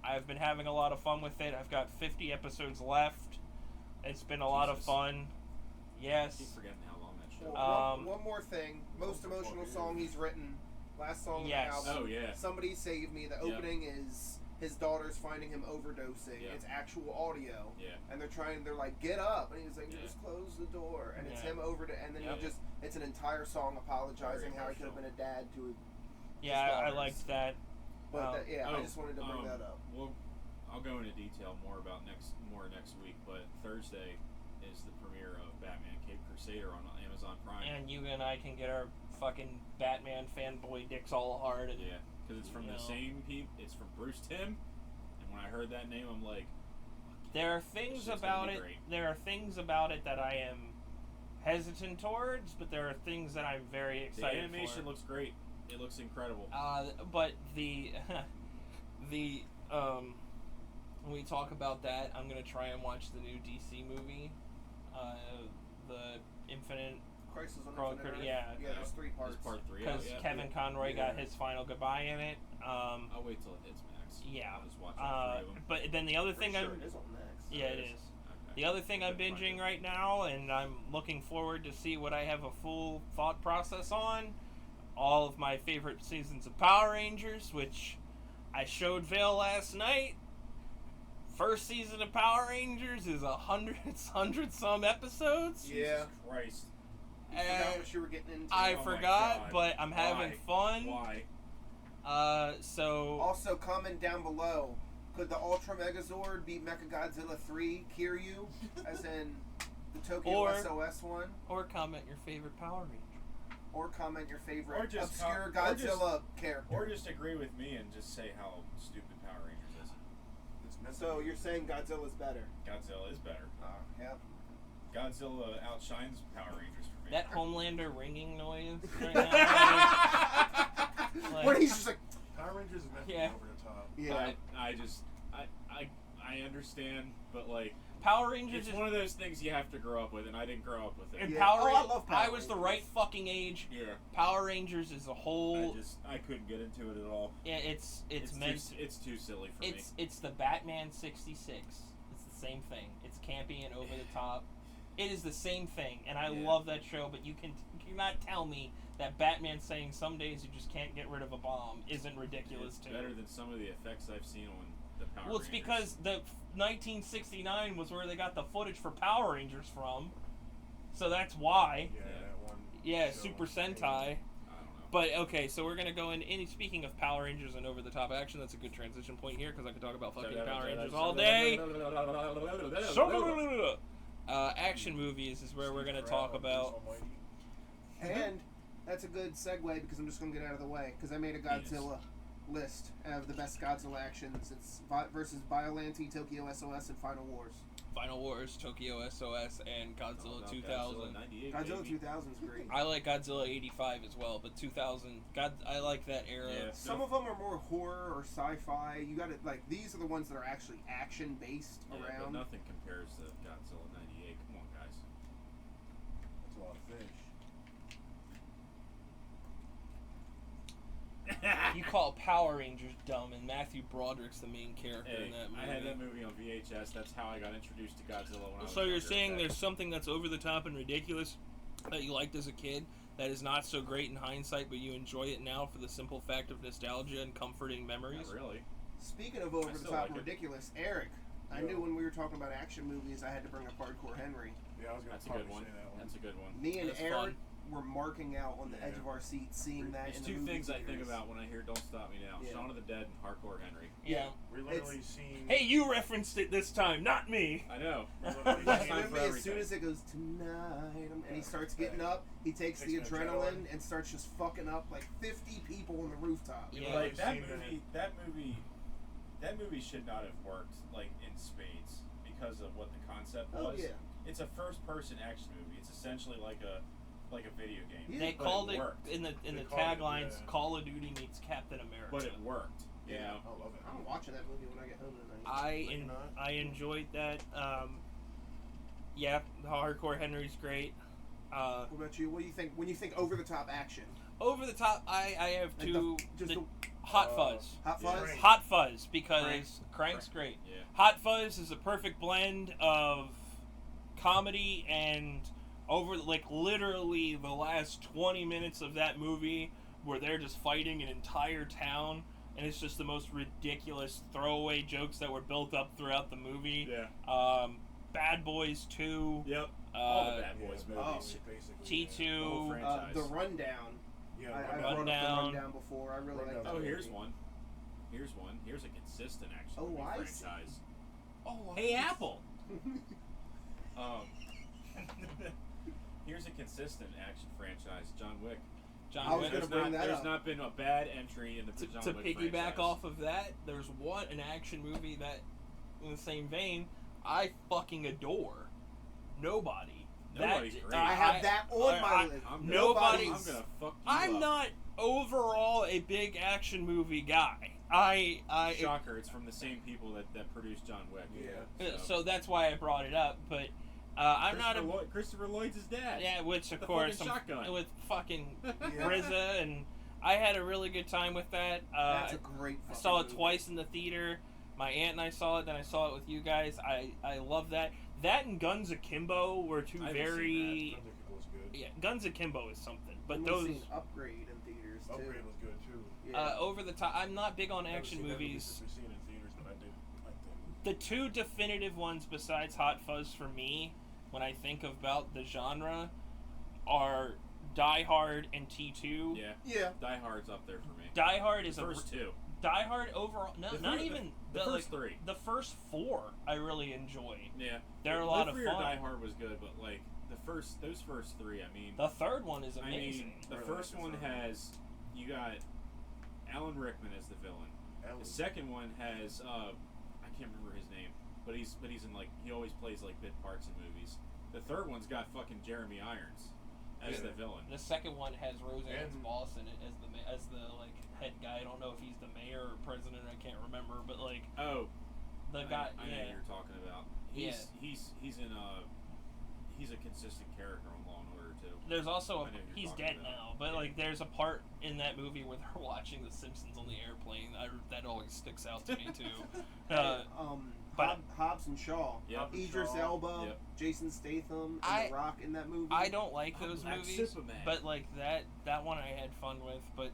S3: I've been having a lot of fun with it. I've got 50 episodes left. It's been a lot of fun. Yes.
S2: I keep forgetting how long that show.
S5: Well, one more thing. Most emotional song he's written. Last song on the album.
S2: Oh yeah.
S5: Somebody Save Me. The opening is his daughter's finding him overdosing.
S2: Yeah.
S5: It's actual audio.
S2: Yeah.
S5: And they're like, get up. And he's like, just close the door. And it's him and then it's an entire song apologizing how he could have been a dad to his
S3: I
S5: daughters.
S3: liked that.
S5: But I just wanted to bring that up.
S2: Well, I'll go into detail more next week, but Thursday is the premiere of Batman Cape Crusader on Amazon Prime.
S3: And you and I can get our fucking Batman fanboy dicks all hard. And,
S2: yeah, because it's from the same people. It's from Bruce Timm, and when I heard that name, I'm like,
S3: there are things about it.
S2: Great.
S3: There are things about it that I am hesitant towards, but there are things that I'm very excited
S2: The animation
S3: for.
S2: looks great. It looks incredible.
S3: But the when we talk about that, I'm gonna try and watch the new DC movie, the Infinite
S5: Crisis on
S3: Chrono
S5: Infinite Earth.
S3: Yeah,
S5: there's 3 parts.
S2: There's part 3.
S3: because Kevin Conroy got his final goodbye in it.
S2: I'll wait till it hits Max.
S3: Yeah.
S2: I'll just watch all 3 of them.
S3: But then the other thing
S5: Sure,
S3: I'm
S5: it is on Max.
S3: yeah, it is.
S2: Okay.
S3: The other thing I'm
S2: Couldn't find
S3: binging
S2: it.
S3: right now, and I'm looking forward to see what I have a full thought process on, all of my favorite seasons of Power Rangers, which I showed Vale last night. First season of Power Rangers is 100 some episodes.
S5: Yeah.
S2: Jesus Christ.
S5: You forgot what you were getting into.
S3: I
S2: Oh my
S3: forgot,
S2: God.
S3: but I'm having fun.
S2: Why?
S3: So
S5: Also, comment down below. Could the Ultra Megazord be Mechagodzilla 3 Kiryu, as in the Tokyo SOS one?
S3: or comment your favorite Power Ranger.
S5: Or comment your favorite
S2: Or just
S5: obscure
S2: or just-
S5: Godzilla character.
S2: Or just agree with me and just say how stupid Power Rangers is.
S4: It's meant
S5: So
S4: to be.
S5: you're saying Godzilla's better?
S2: Godzilla is better.
S5: Yeah.
S2: Godzilla outshines Power Rangers for me.
S3: That Homelander ringing noise right now.
S5: When he's just like,
S4: Power Rangers is meant to be
S3: Yeah.
S4: over the top.
S5: yeah.
S2: I understand, but like
S3: Power Rangers
S2: it's
S3: is
S2: one of those things you have to grow up with, and I didn't grow up with it.
S3: and
S5: Yeah.
S3: Power
S5: Oh, I
S3: Rangers.
S5: love Power
S3: I was the
S5: Rangers.
S3: right fucking age.
S2: Yeah.
S3: Power Rangers is a whole.
S2: I couldn't get into it at all.
S3: Yeah, it's meant.
S2: It's too silly for me.
S3: It's the Batman '66. It's the same thing. It's campy and over the top. It is the same thing, and I
S2: Yeah.
S3: love that show. But you cannot tell me that Batman saying some days you just can't get rid of a bomb isn't ridiculous
S2: It's
S3: too.
S2: better than some of the effects I've seen on the Power
S3: Well, it's
S2: Rangers.
S3: because the 1969 was where they got the footage for Power Rangers from, so that's why.
S4: Yeah, that one.
S3: Yeah,
S4: show
S3: Super
S4: on
S3: Sentai.
S2: I don't know.
S3: But okay, so we're gonna go in. Speaking of Power Rangers and over the top action, that's a good transition point here because I could talk about fucking Power Rangers all day. Action movies is where we're gonna talk about.
S5: And that's a good segue because I'm just going to get out of the way because I made a Godzilla list of the best Godzilla actions. It's versus Biollante, Tokyo SOS, and Final Wars.
S3: Final Wars, Tokyo SOS, and Godzilla 2000.
S2: Godzilla 98,
S5: Godzilla
S2: baby.
S5: 2000 is great.
S3: I like Godzilla 85 as well, but 2000, I like that era.
S2: Yeah.
S5: Some of them are more horror or sci-fi. You gotta, like, these are the ones that are actually action-based
S2: Yeah, but
S5: around.
S2: nothing compares to Godzilla 98. Come on, guys.
S4: That's a lot of fish.
S3: You call Power Rangers dumb, and Matthew Broderick's the main character
S2: Hey,
S3: in that movie.
S2: I had that movie on VHS. That's how I got introduced to Godzilla when I was
S3: So you're
S2: younger,
S3: saying
S2: okay?
S3: there's something that's over the top and ridiculous that you liked as a kid that is not so great in hindsight, but you enjoy it now for the simple fact of nostalgia and comforting memories?
S2: Not really.
S5: Speaking of over the
S2: still
S5: top
S2: like
S5: and
S2: it.
S5: ridiculous, Eric, I
S4: Yeah.
S5: knew when we were talking about action movies, I had to bring up Hardcore Henry.
S4: Yeah, I was gonna
S2: That's a
S4: probably
S2: good one.
S4: say that one.
S2: That's a good one.
S5: Me and
S3: That's
S5: Eric
S3: fun.
S5: were marking out on the edge
S4: Yeah.
S5: of our seats, seeing that
S2: There's
S5: in the
S2: two
S5: movie
S2: things I think
S5: theaters.
S2: about when I hear "Don't Stop Me Now":
S5: Yeah.
S2: Shaun of the Dead and Hardcore Henry.
S3: Yeah.
S4: We literally seen.
S3: Hey, you referenced it this time, not me.
S2: I know.
S4: We literally
S2: Last
S4: seen
S2: time
S5: Remember,
S2: for
S5: as
S2: everything.
S5: soon as it goes tonight, and he
S4: Yeah,
S5: starts getting
S4: right.
S5: up, he takes the
S4: Takes the
S5: adrenaline
S4: adrenaline.
S5: and starts just fucking up like 50 people on the rooftop.
S3: Yeah.
S2: Like that
S4: Seen
S2: movie should not have worked like in spades because of what the concept
S5: Oh,
S2: was.
S5: yeah.
S2: It's a first-person action movie. It's essentially like a video game.
S5: Yeah.
S3: They
S2: But
S3: called it
S2: worked.
S3: in the
S4: They called it,
S3: taglines,
S4: yeah.
S3: Call of Duty meets Captain America.
S2: But it worked. You
S5: Yeah.
S2: know?
S4: I love it.
S5: I'm watching that movie when I get home tonight.
S3: I enjoyed that. Yeah, the Hardcore Henry's great.
S5: What about you? What do you think when you think over the top action?
S3: Over the top, I have
S5: Like
S3: two.
S5: just
S3: the
S5: the
S3: Hot Fuzz.
S5: Hot
S4: Yeah.
S5: Fuzz?
S4: Crank.
S3: Hot Fuzz, because Crank's great.
S2: Yeah.
S3: Hot Fuzz is a perfect blend of comedy and literally the last 20 minutes of that movie where they're just fighting an entire town, and it's just the most ridiculous throwaway jokes that were built up throughout the movie.
S2: Yeah.
S3: Bad Boys 2.
S2: Yep. All the Bad Boys
S4: Yeah,
S2: movies.
S4: basically,
S3: T2.
S2: The whole franchise.
S5: The Rundown.
S4: Yeah,
S5: I
S4: Rundown.
S5: brought up
S3: Rundown.
S5: the Rundown before. I really like
S4: Rundown.
S5: that
S2: Oh,
S5: movie.
S2: here's one. Here's a consistent action
S5: Oh,
S2: movie
S5: I see.
S2: franchise.
S3: Oh,
S2: Hey, Apple. Here's a consistent action franchise: John Wick.
S3: John
S5: I was
S3: Wick.
S5: gonna bring that
S2: There's
S5: up.
S2: not been a bad entry in the John
S3: To
S2: Wick
S3: piggyback
S2: franchise.
S3: off of that, there's an action movie that, in the same vein, I fucking adore. Nobody.
S2: Nobody's great.
S5: I have that on my list.
S2: I'm
S3: Nobody-
S2: I'm gonna fuck you
S3: I'm
S2: up.
S3: not overall a big action movie guy. I
S2: Shocker! It's from the same people that produced John Wick.
S4: Yeah.
S3: so that's why I brought it up. But I'm not a
S2: Christopher Lloyd's his dad.
S3: yeah, which of
S2: The
S3: course
S2: fucking shotgun.
S3: with fucking
S5: Yeah.
S3: RZA, and I had a really good time with that.
S5: That's a great
S3: I
S5: fucking
S3: saw it
S5: movie.
S3: twice in the theater. My aunt and I saw it. Then I saw it with you guys. I love that. That and Guns Akimbo were two
S2: I haven't seen
S3: very
S4: Guns Akimbo was good.
S3: yeah. Guns Akimbo is something, but
S5: We've
S3: those
S5: seen Upgrade in theaters too.
S4: Upgrade was good too.
S5: Yeah.
S3: over the top. I'm not big on
S4: I haven't
S3: action
S4: seen that movie
S3: movies.
S4: since we've seen it in theaters, but I did like that movie.
S3: The two definitive ones besides Hot Fuzz for me, when I think about the genre, are Die Hard and T2.
S2: Yeah.
S5: Yeah.
S2: Die Hard's up there for me.
S3: Die Hard is
S2: The first two.
S3: Die Hard overall. No,
S2: The
S3: not
S2: fir-
S3: even
S2: the first three.
S3: The first four I really enjoy.
S2: Yeah.
S3: They're a lot of
S2: Live Free or
S3: fun.
S2: Die Hard was good, but like those first three, I mean,
S3: The third one is amazing.
S2: the
S4: Really
S2: first
S4: like the
S2: one
S4: third one.
S2: has you got Alan Rickman as the villain.
S4: That
S2: The
S4: was
S2: second one has I can't remember his name, but he's in like he always plays like bit parts in movies. The third one's got fucking Jeremy Irons as
S4: Yeah.
S2: the villain.
S3: The second one has Roseanne's
S4: And-
S3: boss in it as the like head guy. I don't know if he's the mayor or president. I can't remember, but like
S2: Oh,
S3: the
S2: I
S3: guy.
S2: know who
S3: Yeah.
S2: you're talking about. He's a consistent character on Law and Order too.
S3: There's also
S2: I know who you're
S3: he's
S2: talking
S3: dead
S2: about.
S3: now, but
S2: Yeah.
S3: like there's a part in that movie where they're watching The Simpsons on the airplane. That always sticks out to me too. But-
S5: Hobbs and Shaw.
S2: Yep.
S4: Hobbs and
S5: Idris
S4: Shaw.
S5: Elba,
S2: Yep.
S5: Jason Statham, and
S3: I-
S5: The Rock in that movie.
S3: I don't like those
S2: Black
S3: movies,
S2: Superman.
S3: but like that one I had fun with. But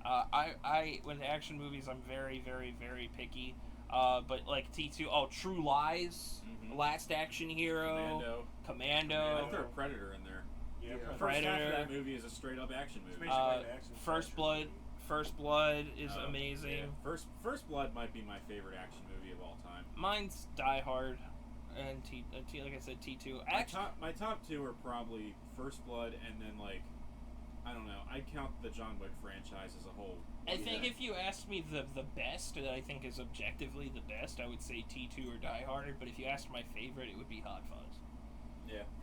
S3: I with action movies I'm very very very picky. But like T2, True Lies,
S2: Mhm.
S3: Last Action Hero, Commando.
S2: I throw Predator in there.
S4: yeah.
S5: Yeah.
S2: The first half
S3: Predator.
S2: of that movie is a straight up action
S4: It's
S2: movie.
S4: basically an action
S3: First
S4: slasher
S3: Blood.
S4: movie.
S3: First Blood is
S2: Oh,
S3: amazing.
S2: yeah. First Blood might be my favorite action movie of all time.
S3: Mine's Die Hard, and T like I said T2.
S2: My top two are probably First Blood and then like I don't know. I count the John Wick franchise as a whole.
S3: I think if you asked me the best that I think is objectively the best, I would say T2 or Die Hard. But if you asked my favorite, it would be Hot Fuzz.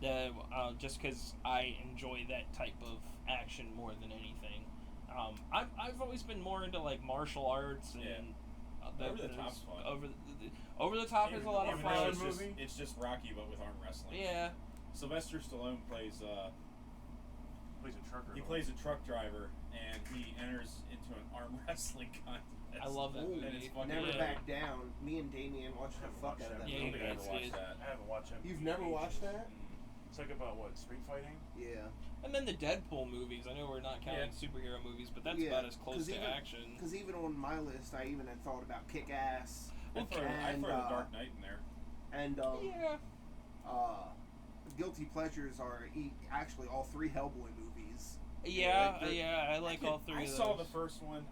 S2: Yeah.
S3: Just because I enjoy that type of action more than anything. I've always been more into like martial arts and
S2: Over the Top's fun.
S3: Over the Top is a lot of fun.
S2: It's just Rocky but with arm wrestling.
S3: Yeah.
S2: Sylvester Stallone plays a truck driver, and he enters into an arm wrestling contest.
S3: I love that
S5: Ooh,
S3: movie.
S5: Never Back Down. Me and Damien watched the fuck out of that
S3: Yeah,
S5: movie.
S3: you
S2: Never
S3: guys
S2: watched
S3: did.
S2: that.
S4: I haven't watched that.
S5: You've
S4: in
S5: never
S4: ages.
S5: watched that?
S4: It's like about what, street fighting?
S5: Yeah.
S3: And then the Deadpool movies. I know we're not counting superhero movies, but that's about as close to action.
S5: Because even on my list, I even had thought about Kick-Ass.
S2: I throw the Dark Knight in there.
S5: And Guilty Pleasures are actually all 3 Hellboy movies.
S3: Yeah, I like all 3 of those.
S2: I saw the first one.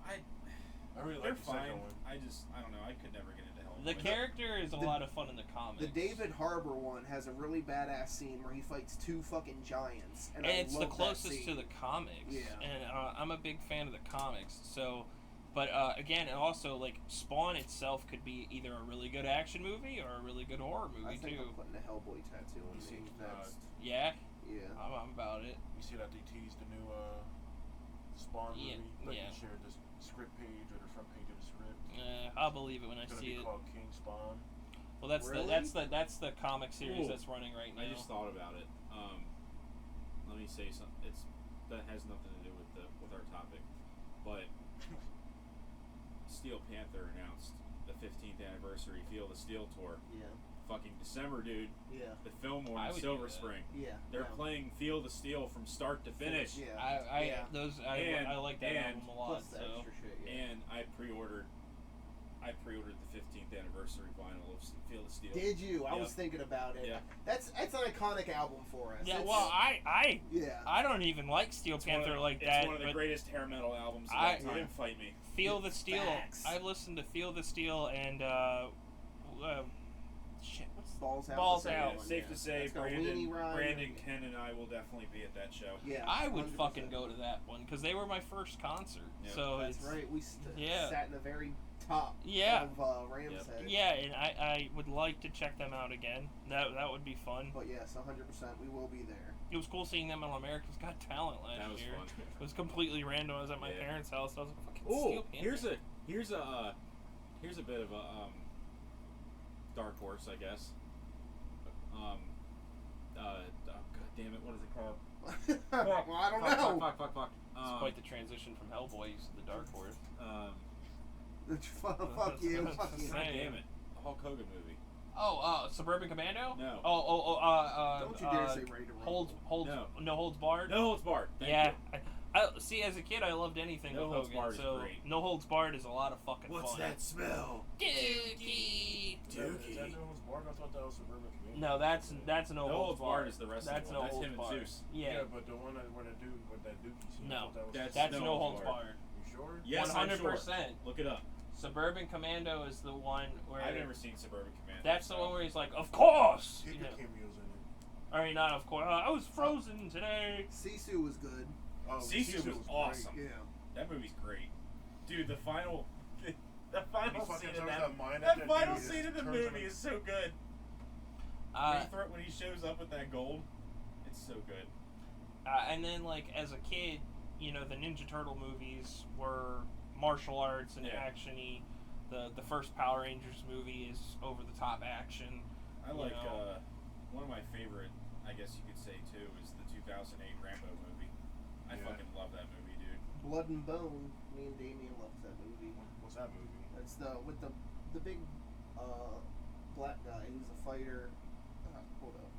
S4: I really
S2: They're
S4: like the second
S2: fine.
S4: one.
S2: I don't know. I could never get into Hellboy.
S3: The character is a lot of fun in the comics.
S5: The David Harbour one has a really badass scene where he fights 2 fucking giants. And
S3: And
S5: I
S3: it's
S5: love
S3: the
S5: that
S3: closest
S5: scene.
S3: to the comics.
S5: Yeah.
S3: And I'm a big fan of the comics. So, but again, and also like Spawn itself could be either a really good action movie or a really good horror movie
S5: I think
S3: too.
S5: I'm putting a Hellboy tattoo on
S4: You see,
S5: me next.
S3: Yeah,
S5: Yeah.
S3: I'm about it.
S4: You see that they teased the new Spawn movie? Like
S3: yeah.
S4: they shared the script page or the front page of the script.
S3: I'll believe it when I
S4: It's gonna
S3: see
S4: be
S3: it.
S4: called King Spawn.
S3: Well, that's
S5: Really?
S3: that's the comic series
S2: Ooh.
S3: that's running right now.
S2: I just thought about it. Let me say something. That has nothing to do with our topic, but Steel Panther announced the 15th anniversary Feel the Steel tour.
S5: Yeah.
S2: Fucking December, dude.
S5: Yeah.
S2: The Fillmore
S3: I
S2: in
S3: would
S2: Silver
S3: do that.
S2: Spring.
S5: Yeah.
S2: They're playing Feel the Steel from start to finish.
S5: Yeah.
S3: I like that
S2: and
S3: album a lot.
S5: Plus the
S3: So
S5: extra shit, yeah.
S2: And I pre-ordered the 15th anniversary vinyl of Feel the Steel.
S5: Did you? I
S2: Yep.
S5: was thinking about it.
S2: Yeah.
S5: That's an iconic album for us.
S3: yeah,
S5: It's-
S3: well,
S5: yeah.
S3: I don't even like Steel Panther like that.
S2: It's one of the
S3: but
S2: greatest hair metal albums of
S3: I-
S2: all time. Fight me.
S3: Feel the Steel.
S5: Facts.
S3: I've listened to Feel the Steel and shit. What's
S5: Balls Out.
S3: Balls
S5: the second
S3: Out.
S5: one,
S2: Safe
S5: yeah.
S2: to say,
S5: That's got Weenie Ryan
S2: Brandon,
S5: and-
S2: Ken, and I will definitely be at that show.
S5: Yeah.
S3: I would
S5: 100%.
S3: fucking go to that one because they were my first concert.
S2: Yeah.
S3: So
S5: That's
S3: it's
S5: right. We
S3: yeah.
S5: sat in the very top
S3: Yeah.
S5: of Ram's Head.
S3: Yeah, and I would like to check them out again. That would be fun.
S5: But yes, 100%. We will be there.
S3: It was cool seeing them on America's Got Talent last
S2: That was
S3: year.
S2: fun.
S3: It was completely random. I was at my
S2: Yeah.
S3: parents' house. I was like, fucking
S2: Oh,
S3: Steel Panther.
S2: here's a bit of a dark horse, I guess. God damn it, what is it called?
S5: Well, I don't know.
S2: Fuck.
S3: It's quite the transition from Hellboy to the Dark Horse.
S5: Fuck you. Fuck you.
S2: God damn it, a Hulk Hogan movie.
S3: Oh, Suburban Commando?
S2: No.
S5: Don't you dare say Ready to Rumble.
S3: No Holds Barred?
S2: No Holds Barred. Thank
S3: yeah.
S2: you.
S3: I see, as a kid, I loved anything
S2: No
S3: with
S2: Holds
S3: Hogan.
S2: Barred is
S3: so
S2: great.
S3: No Holds Barred is a lot of fucking
S2: What's
S3: fun.
S2: that smell?
S3: Dookie.
S4: Is that No Holds Barred? I thought that was Suburban Commando.
S3: No, that's No
S2: No
S3: Holds
S2: Holds Barred is the wrestling
S3: That's
S2: one.
S3: No
S2: That's
S3: Holds
S2: him and
S3: Barred.
S2: Zeus.
S3: Yeah.
S4: But the one where that dude with that dookie scene. I
S3: No,
S4: thought that was
S3: that's
S2: No
S3: No
S2: Holds
S3: Holds Barred.
S4: You sure?
S2: Yes, I'm sure.
S3: 100%.
S2: Look it up.
S3: Suburban Commando is the one where
S2: I've never seen Suburban Commando.
S3: that's the
S2: so-
S3: one where he's like, of course.
S4: He
S3: You
S4: did
S3: know.
S4: cameos in it.
S3: I mean, not of course. I was frozen today.
S5: Sisu was good.
S4: Oh,
S2: Sisu was
S4: great.
S2: awesome.
S5: Yeah.
S2: That movie's great, dude. The final
S4: He
S2: final
S4: fucking
S2: scene in
S4: throws
S2: that
S4: that mine at
S2: that
S4: that
S2: final
S4: dude, it
S2: scene
S4: just
S2: of the
S4: turns him
S2: movie
S4: in-
S2: is so good. When he shows up with that gold, it's so good.
S3: And then, like, as a kid, you know, the Ninja Turtle movies were martial arts and
S2: Yeah.
S3: action-y. The first Power Rangers movie is over-the-top action.
S2: I
S3: You
S2: like
S3: know.
S2: one of my favorite, I guess you could say too, is the 2008 Rambo movie. I
S4: Yeah.
S2: fucking love that movie, dude.
S5: Blood and Bone. Me and Damien loved that movie.
S4: What's that movie?
S5: It's with the big black guy who's a fighter. Hold up.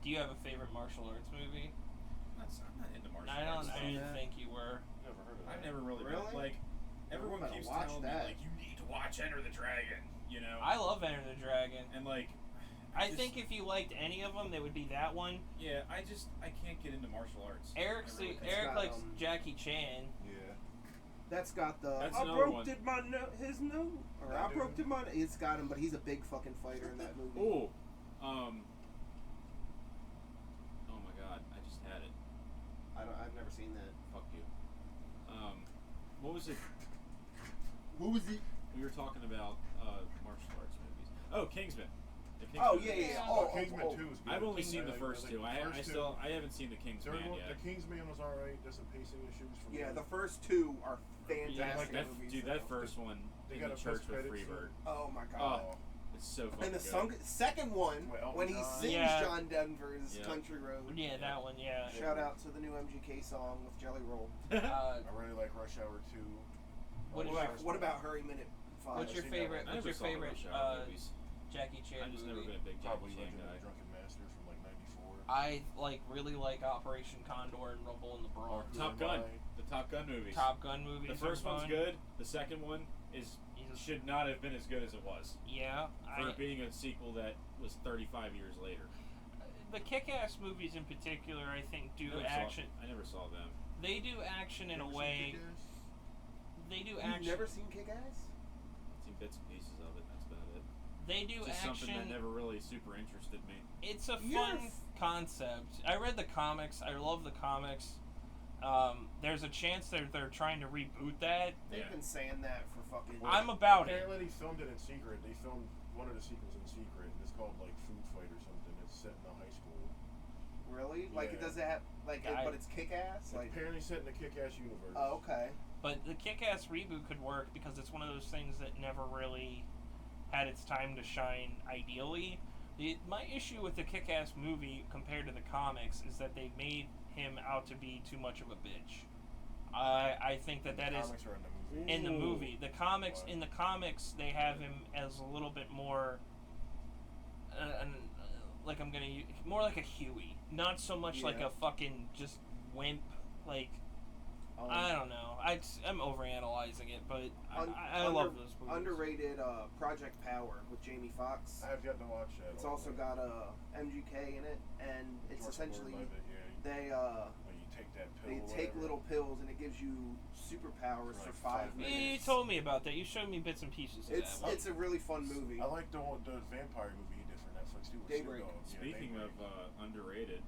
S3: Do you have a favorite martial arts movie?
S2: I'm not into martial
S3: I
S2: arts.
S3: don't
S5: Yeah.
S3: think you were.
S4: Never heard of that.
S2: I've never really
S5: Really?
S2: been, like, everyone
S5: I'm gonna
S2: keeps
S5: watch
S2: telling
S5: that.
S2: me like you need to watch Enter the Dragon, you know.
S3: I love Enter the Dragon.
S2: and like
S3: I
S2: just-
S3: think if you liked any of them, they would be that one.
S2: yeah, I can't get into martial arts.
S3: Eric
S2: I really can't.
S3: Eric
S5: got,
S3: likes Jackie Chan.
S4: Yeah.
S5: That's got the.
S2: That's
S5: I
S2: another
S5: broke
S2: one.
S5: his nose. Or
S4: That
S5: I
S4: dude?
S5: broke my. It's got him, but he's a big fucking fighter in that movie.
S2: Oh, oh my god, I just had it. was it?
S5: What was it?
S2: We were talking about martial arts movies. Oh, Kingsman. The
S5: Oh,
S2: Kingsman
S5: yeah.
S2: movies.
S5: Oh,
S4: Kingsman 2 is good.
S2: I've only seen the
S4: Like,
S2: first two. I
S4: first two.
S2: haven't seen the Kingsman yet.
S4: The Kingsman was alright. There's some pacing issues.
S5: Yeah, the first two are fantastic
S2: Yeah, like that,
S5: movies.
S2: dude. That first one
S4: They
S2: in
S4: got
S2: the
S4: a
S2: church
S4: post-credits
S2: with Freebird.
S5: Oh my god.
S2: Oh, it's so fucking
S5: And the
S2: good.
S5: second one,
S4: With Elton
S5: when he
S4: John.
S5: sings
S3: Yeah.
S5: John Denver's
S2: Yeah.
S5: Country Road.
S3: Yeah, that one. Yeah.
S5: Shout out to the new MGK song with Jelly Roll.
S4: I really like Rush Hour 2.
S5: What about Hurry Minute 5?
S3: What's your
S4: seen that
S3: favorite?
S4: one.
S2: I
S3: What's
S2: never
S3: your
S2: saw the
S3: favorite
S2: Rush Hour movies.
S3: Jackie Chan
S2: I've just never
S3: movie?
S2: been a big
S4: Probably
S2: Jackie Chan
S4: Legend of
S2: guy.
S4: the Drunken Master from like '94.
S3: I really like Operation Condor and Rumble in the Bronx.
S2: Top Gun. The Top Gun movies.
S3: Top Gun movies.
S2: The first
S3: are
S2: one's
S3: fun.
S2: good. The second one should not have been as good as it was.
S3: Yeah.
S2: For being a sequel that was 35 years later.
S3: The Kick-Ass movies in particular, I think, do action.
S2: I never saw them.
S3: They do action in a way. They do
S5: You've
S3: action.
S5: never seen Kick-Ass?
S2: I've seen bits and pieces of it. That's about it.
S3: They do
S2: Just
S3: action.
S2: something that never really super interested me.
S3: It's a
S5: You're
S3: fun concept. I read the comics. I love the comics. There's a chance they're trying to reboot that.
S5: They've
S2: Yeah.
S5: been saying that for fucking...
S3: I'm about it.
S4: Apparently they filmed it in secret. They filmed one of the sequels in secret. It's called like Food Fight or something. It's set in a high school.
S5: Really? Like, it
S4: Yeah.
S5: doesn't have... Like, but it's Kick-Ass? Like,
S4: Apparently set in the Kick-Ass universe.
S5: oh, okay.
S3: But the Kick-Ass reboot could work because it's one of those things that never really had its time to shine ideally. My issue with the Kick-Ass movie compared to the comics is that they made him out to be too much of a bitch. I think that is
S4: Comics are in the movie.
S3: in the movie. The comics
S4: What?
S3: in the comics they have him as a little bit more like I'm gonna use, more like a Huey, not so much like
S5: Yeah.
S3: a fucking just wimp. Like I don't know. I'm overanalyzing it, but I love those movies.
S5: Underrated Project Power with Jamie Foxx.
S4: I have yet to watch that.
S5: It's also got MGK in it, and it's
S4: George
S5: essentially
S4: Ford loved it, yeah.
S5: they
S4: You take that pill.
S5: they
S4: or
S5: take
S4: whatever.
S5: little pills and it gives you superpowers
S4: For
S5: for
S4: like 5
S5: 5 minutes.
S3: You told me about that. You showed me bits and pieces of that.
S5: It's a really fun movie.
S4: I like the vampire movie he did for Netflix too. with
S5: Daybreak.
S4: Snoop Dogg. Yeah,
S2: Speaking
S4: Daybreak.
S2: of underrated,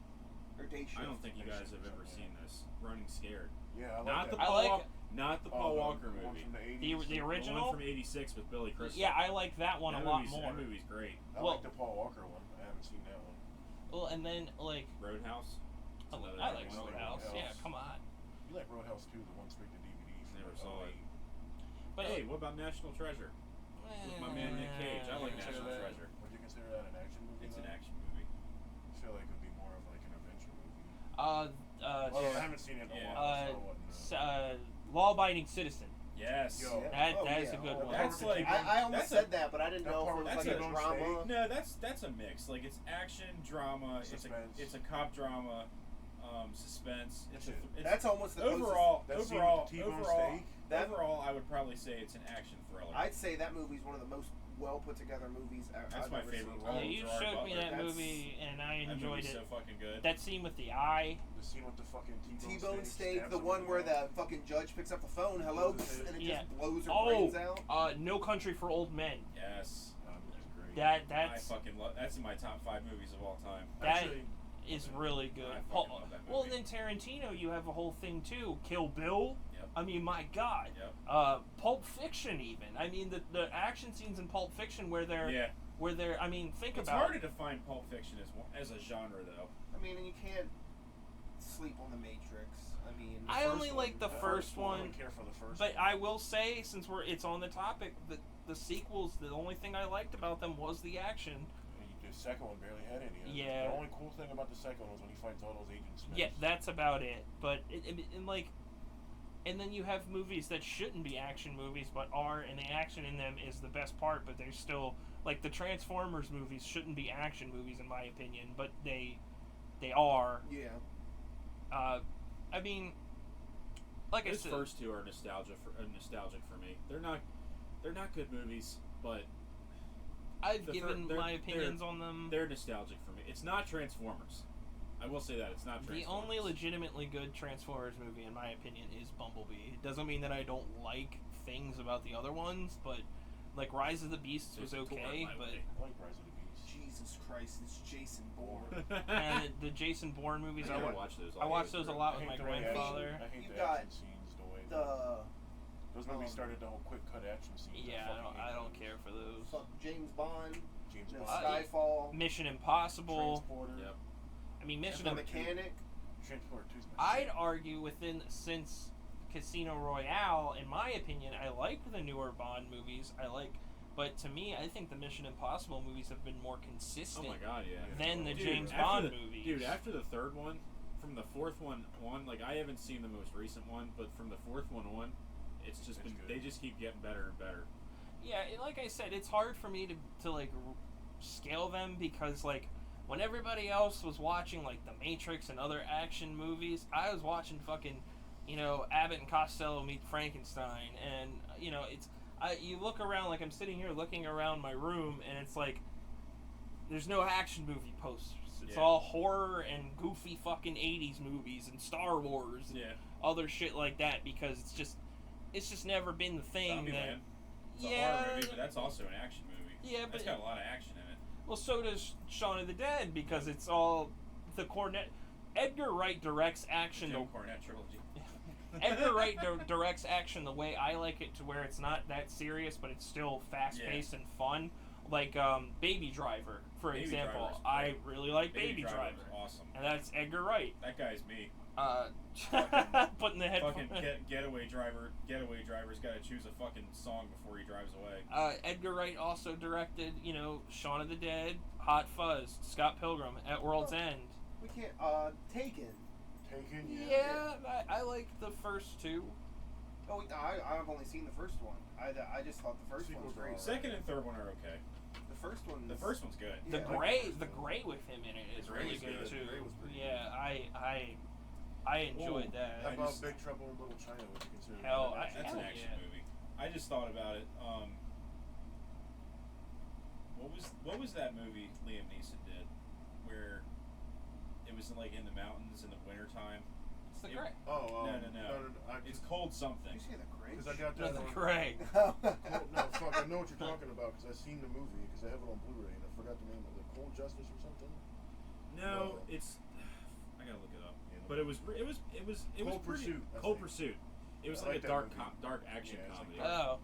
S5: Or Day Shift.
S2: I don't think you guys have ever seen this. Running Scared.
S4: Yeah, I like
S2: Not
S4: that.
S2: the
S3: I
S2: Paul
S3: like-
S2: Walker, not the Paul Walker
S4: one
S2: movie.
S4: from the 80s.
S3: The
S2: The
S3: original.
S2: one from '86 with Billy Crystal.
S3: Yeah, I like that one
S2: that
S3: a lot
S2: movie's,
S3: more.
S2: That movie's great.
S4: I
S3: well-
S4: like the Paul Walker one. I haven't seen that one.
S3: Well, and then like
S2: Roadhouse. It's another
S3: I
S2: good
S3: like
S2: one.
S3: Roadhouse. Yeah,
S4: Roadhouse.
S3: come on.
S4: You like Roadhouse too, the one straight to DVD. From
S2: Never
S4: like
S2: saw it.
S4: 08.
S3: But
S2: Hey, what about National Treasure? With my man Nick Cage. I like
S4: Would you consider
S2: National
S4: that-
S2: Treasure.
S4: Would you consider that an action movie?
S2: It's an
S4: though?
S2: action movie.
S4: I feel like it would be more of like an adventure movie.
S3: Uh,
S4: I haven't seen it in a
S2: Yeah.
S4: while. I saw what,
S3: Law-abiding citizen.
S2: Yes.
S4: Yo.
S3: That is
S5: yeah.
S3: a good
S5: Oh,
S3: one.
S2: That's like
S5: I almost
S2: that's
S5: said
S2: a,
S5: that, but I didn't
S4: that
S5: know if
S4: part
S5: it was
S2: that's
S5: like a
S2: a
S5: drama.
S2: No, that's a mix. Like it's action, drama.
S4: Suspense.
S2: It's a cop drama, suspense. It's
S5: That's almost the
S2: overall.
S4: That scene
S2: Overall,
S4: with the T-bone
S2: overall,
S4: steak?
S2: overall, I would probably say it's an action thriller.
S5: I'd say that movie's one of the most well put together movies
S2: That's
S5: I've
S2: my
S5: ever
S2: favorite
S5: seen.
S2: one.
S3: Yeah, you
S2: Gerard
S3: showed me
S2: Butler.
S3: that
S5: That's-
S3: movie, and I
S2: That
S3: enjoyed
S2: movie's
S3: it.
S2: so fucking good.
S3: That scene with the eye.
S4: The scene with the fucking
S5: T-bone steak,
S4: stabs
S5: the
S4: him
S5: one
S4: in
S5: where
S4: mouth.
S5: the fucking judge picks up the phone, hello,
S4: Blows his
S5: and it
S3: Yeah.
S5: just blows her
S3: Oh,
S5: brains out.
S3: No Country for Old Men.
S2: Yes.
S4: That movie's great.
S3: That's
S2: I fucking love. That's in my top 5 movies of all time.
S3: that
S4: Actually,
S3: is really good.
S2: I fucking love that
S3: Well, and
S2: movie.
S3: then Tarantino, you have a whole thing too. Kill Bill.
S2: Yep.
S3: I mean, my God.
S2: Yep.
S3: Pulp Fiction, even. I mean, the action scenes in Pulp Fiction where they're
S2: Yeah.
S3: I mean, think
S2: It's
S3: about
S2: hard
S3: it.
S2: to define Pulp Fiction as a genre, though.
S5: I mean, and you can't sleep on The Matrix. I mean,
S3: I
S4: first
S3: only
S4: one-
S3: like the first
S4: I
S3: one.
S4: don't care for the first
S3: But
S4: one.
S3: I will say, since it's on the topic, that the sequels, the only thing I liked about them was the action.
S4: The second one barely had any.
S3: Yeah.
S4: The only cool thing about the second one was when he fights all those Agent Smiths.
S3: Yeah, that's about it. But and then you have movies that shouldn't be action movies, but are, and the action in them is the best part. But they're still like the Transformers movies shouldn't be action movies in my opinion, but they are.
S5: yeah.
S3: I mean, like
S2: Those
S3: I said,
S2: first two are nostalgic for me. They're not good movies, but
S3: I've
S2: the
S3: given
S2: they're-
S3: my opinions on them.
S2: they're nostalgic for me. It's not Transformers. I will say that it's not
S3: The
S2: Transformers.
S3: only legitimately good Transformers movie, in my opinion, is Bumblebee. It doesn't mean that I don't like things about the other ones, but like Rise of the Beasts was
S2: It's tore
S3: okay,
S2: my
S3: but
S2: way.
S4: I like Rise of the Beast.
S5: Jesus Christ, it's Jason Bourne.
S3: and the Jason Bourne movies,
S2: I watch those.
S3: I watched those a lot with
S4: I
S3: my
S4: hate the way
S3: grandfather.
S4: I hate
S5: You
S4: the
S5: got
S4: action scenes, the way
S5: the
S4: Those movies started the whole quick cut action scene.
S3: Yeah, I don't care for those.
S5: Fuck James Bond.
S4: James
S5: No,
S4: Bond.
S5: Skyfall.
S3: Mission Impossible.
S4: Transporter.
S2: Yep.
S3: I mean, Mission
S5: The
S3: Impossible.
S5: Mechanic.
S4: Transporter 2's my
S3: I'd
S4: favorite.
S3: argue since Casino Royale, in my opinion, I like the newer Bond movies. But to me, I think the Mission Impossible movies have been more consistent
S2: Oh my god, yeah.
S3: than the
S4: Dude,
S3: James
S2: after
S3: Bond
S2: the-
S3: movies.
S2: Dude, after the third one, from the fourth one on, like, I haven't seen the most recent one, but from the fourth one on, it's just been,
S4: good.
S2: they just keep getting better and better.
S3: Yeah, like I said, it's hard for me to like scale them because like when everybody else was watching like The Matrix and other action movies, I was watching fucking, Abbott and Costello Meet Frankenstein, and you look around, like I'm sitting here looking around my room, and it's like there's no action movie posters. It's
S2: Yeah.
S3: all horror and goofy fucking 80s movies and Star Wars and
S2: Yeah.
S3: other shit like that because it's just never been the thing that.
S2: Zombieland. It's a
S3: Yeah.
S2: horror movie, but that's also an action movie.
S3: Yeah, but
S2: That's got a lot of action in it.
S3: well, so does Shaun of the Dead because it's all the Cornet. Edgar Wright directs action.
S2: Jim Cornette trilogy.
S3: Edgar Wright directs action the way I like it, to where it's not that serious, but it's still fast-paced and fun. Like Baby Driver, for
S2: Baby
S3: example.
S2: Driver's
S3: I
S2: great.
S3: really like Baby
S2: Driver's
S3: Driver,
S2: awesome.
S3: and that's Edgar Wright.
S2: That guy's me.
S3: Putting the headphone.
S2: Fucking getaway driver's got to choose a fucking song before he drives away.
S3: Edgar Wright also directed, Shaun of the Dead, Hot Fuzz, Scott Pilgrim, At World's End.
S5: We can't. Taken.
S4: Taken,
S3: Yeah, I like the first two.
S5: Oh, I've only seen the first one. I just thought the first one was
S4: Sequels are
S5: great.
S4: alright.
S2: Second and third one are okay.
S5: The first one.
S2: The first one's good.
S3: The
S5: Yeah.
S3: gray with him in it is
S2: The gray
S3: really
S2: was
S3: good
S2: good.
S3: too.
S4: The gray was pretty
S3: Yeah, I enjoyed
S2: Ooh.
S3: that.
S4: How
S2: I
S4: about
S2: just-
S4: Big Trouble in Little China? Would you consider
S3: Hell,
S4: that
S2: That's an
S3: Hell
S2: action
S3: yeah.
S2: movie. I just thought about it. What was that movie Liam Neeson did, where it was like in the mountains in the wintertime?
S3: It's the
S2: It-
S3: gray.
S4: Oh,
S2: No. It's called something.
S5: Did you say the Grinch?
S4: Because I got
S3: That's
S4: that
S3: the
S4: on.
S3: gray.
S4: No, fuck, I know what you're talking about because I've seen the movie because I have it on Blu-ray and I forgot the name of it. Cold Justice or something?
S2: No,
S4: No.
S2: it's. I gotta look it up.
S4: Yeah,
S2: But it was
S4: Cold
S2: pretty.
S4: Pursuit, I
S2: Cold
S4: think.
S2: Pursuit. It was
S4: I
S2: like
S4: like
S2: a
S4: that
S2: dark
S4: movie.
S2: action
S4: Yeah, it's
S2: comedy.
S4: like
S3: Oh,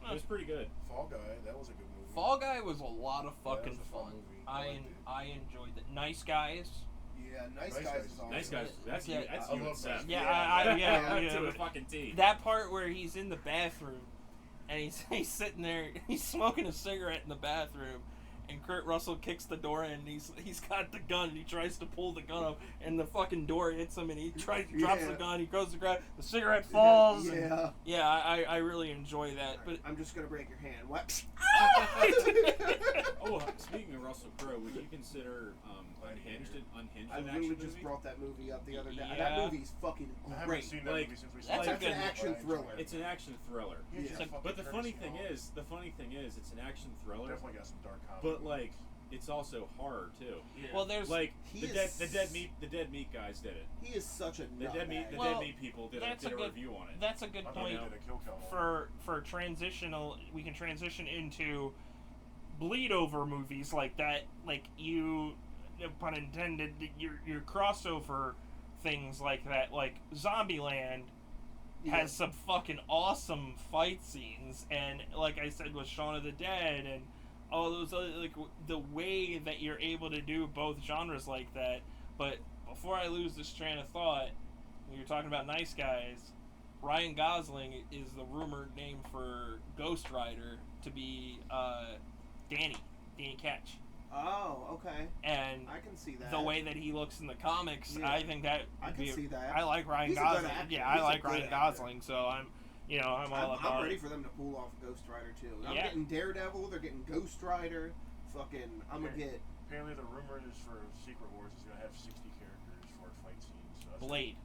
S2: It was pretty good.
S4: Fall Guy, that was a good movie.
S3: Fall Guy was a lot of
S4: Yeah, that
S3: fucking
S4: was a fun
S3: fun.
S4: movie. I liked it.
S3: I enjoyed that. Nice Guys.
S5: Yeah, Nice
S4: Nice
S5: Guys
S4: Guys
S5: is
S4: is
S5: awesome.
S2: Nice guys. That's
S3: Yeah,
S2: you. That's
S4: I
S2: you
S4: love
S2: and Seth.
S4: that.
S3: Yeah,
S2: To
S3: yeah.
S2: a fucking T.
S3: That part where he's in the bathroom and he's sitting there, he's smoking a cigarette in the bathroom, and Kurt Russell kicks the door in, and he's got the gun, and he tries to pull the gun up, and the fucking door hits him, and he drops the gun, he goes to grab, the cigarette falls.
S5: Yeah.
S3: And, I really enjoy that. But
S5: I'm just gonna break your hand. What?
S2: Oh, speaking of Russell Crowe, would you consider Unhinged
S5: I
S2: an
S5: literally
S2: action
S5: just
S2: movie?
S5: brought that movie up the other day.
S3: Yeah.
S5: That movie's fucking
S4: I haven't
S5: great.
S4: seen that
S2: Like,
S4: movie since we
S3: that's
S4: saw
S3: a
S4: it.
S3: good
S5: action
S4: I enjoyed
S5: thriller.
S4: it.
S2: It's an action thriller.
S4: He's
S5: Yeah.
S4: just a
S2: But
S4: fucking
S2: the funny
S4: crazy
S2: thing
S4: dog.
S2: is, it's an action thriller.
S4: Definitely got some dark comedy.
S2: But like, it's also horror too.
S3: well, there's
S2: Like
S5: He
S2: the
S5: is-
S2: dead meat guys did it.
S5: He is such a
S2: The dead meat
S3: Well,
S2: people did
S3: that's
S2: a
S3: a good-
S2: review on it.
S3: that's a good
S4: I thought
S3: point.
S4: they did a kill count on
S3: for transitional, we can transition into bleed over movies like that, like you, no pun intended, your crossover things like that, like Zombieland has some fucking awesome fight scenes, and like I said with Shaun of the Dead and all those other, like the way that you're able to do both genres like that. But before I lose this train of thought, when you're talking about Nice Guys, Ryan Gosling is the rumored name for Ghost Rider to be Danny Ketch.
S5: Oh, okay.
S3: And
S5: I can see that.
S3: the way that he looks in the comics,
S5: Yeah.
S3: I think that
S5: I
S3: would
S5: can
S3: be
S5: see that.
S3: I like Ryan
S5: He's a good
S3: Gosling.
S5: actor.
S3: Yeah, I
S5: He's a
S3: like
S5: good
S3: Ryan
S5: actor.
S3: Gosling, so I'm all about
S5: I'm ready
S3: it.
S5: for them to pull off Ghost Rider too. I'm
S3: Yeah.
S5: getting Daredevil. They're getting Ghost Rider. Fucking, I'm gonna get
S4: Apparently, the rumor is for Secret Wars is going to have 60 characters for fight scenes. So that's
S3: Blade.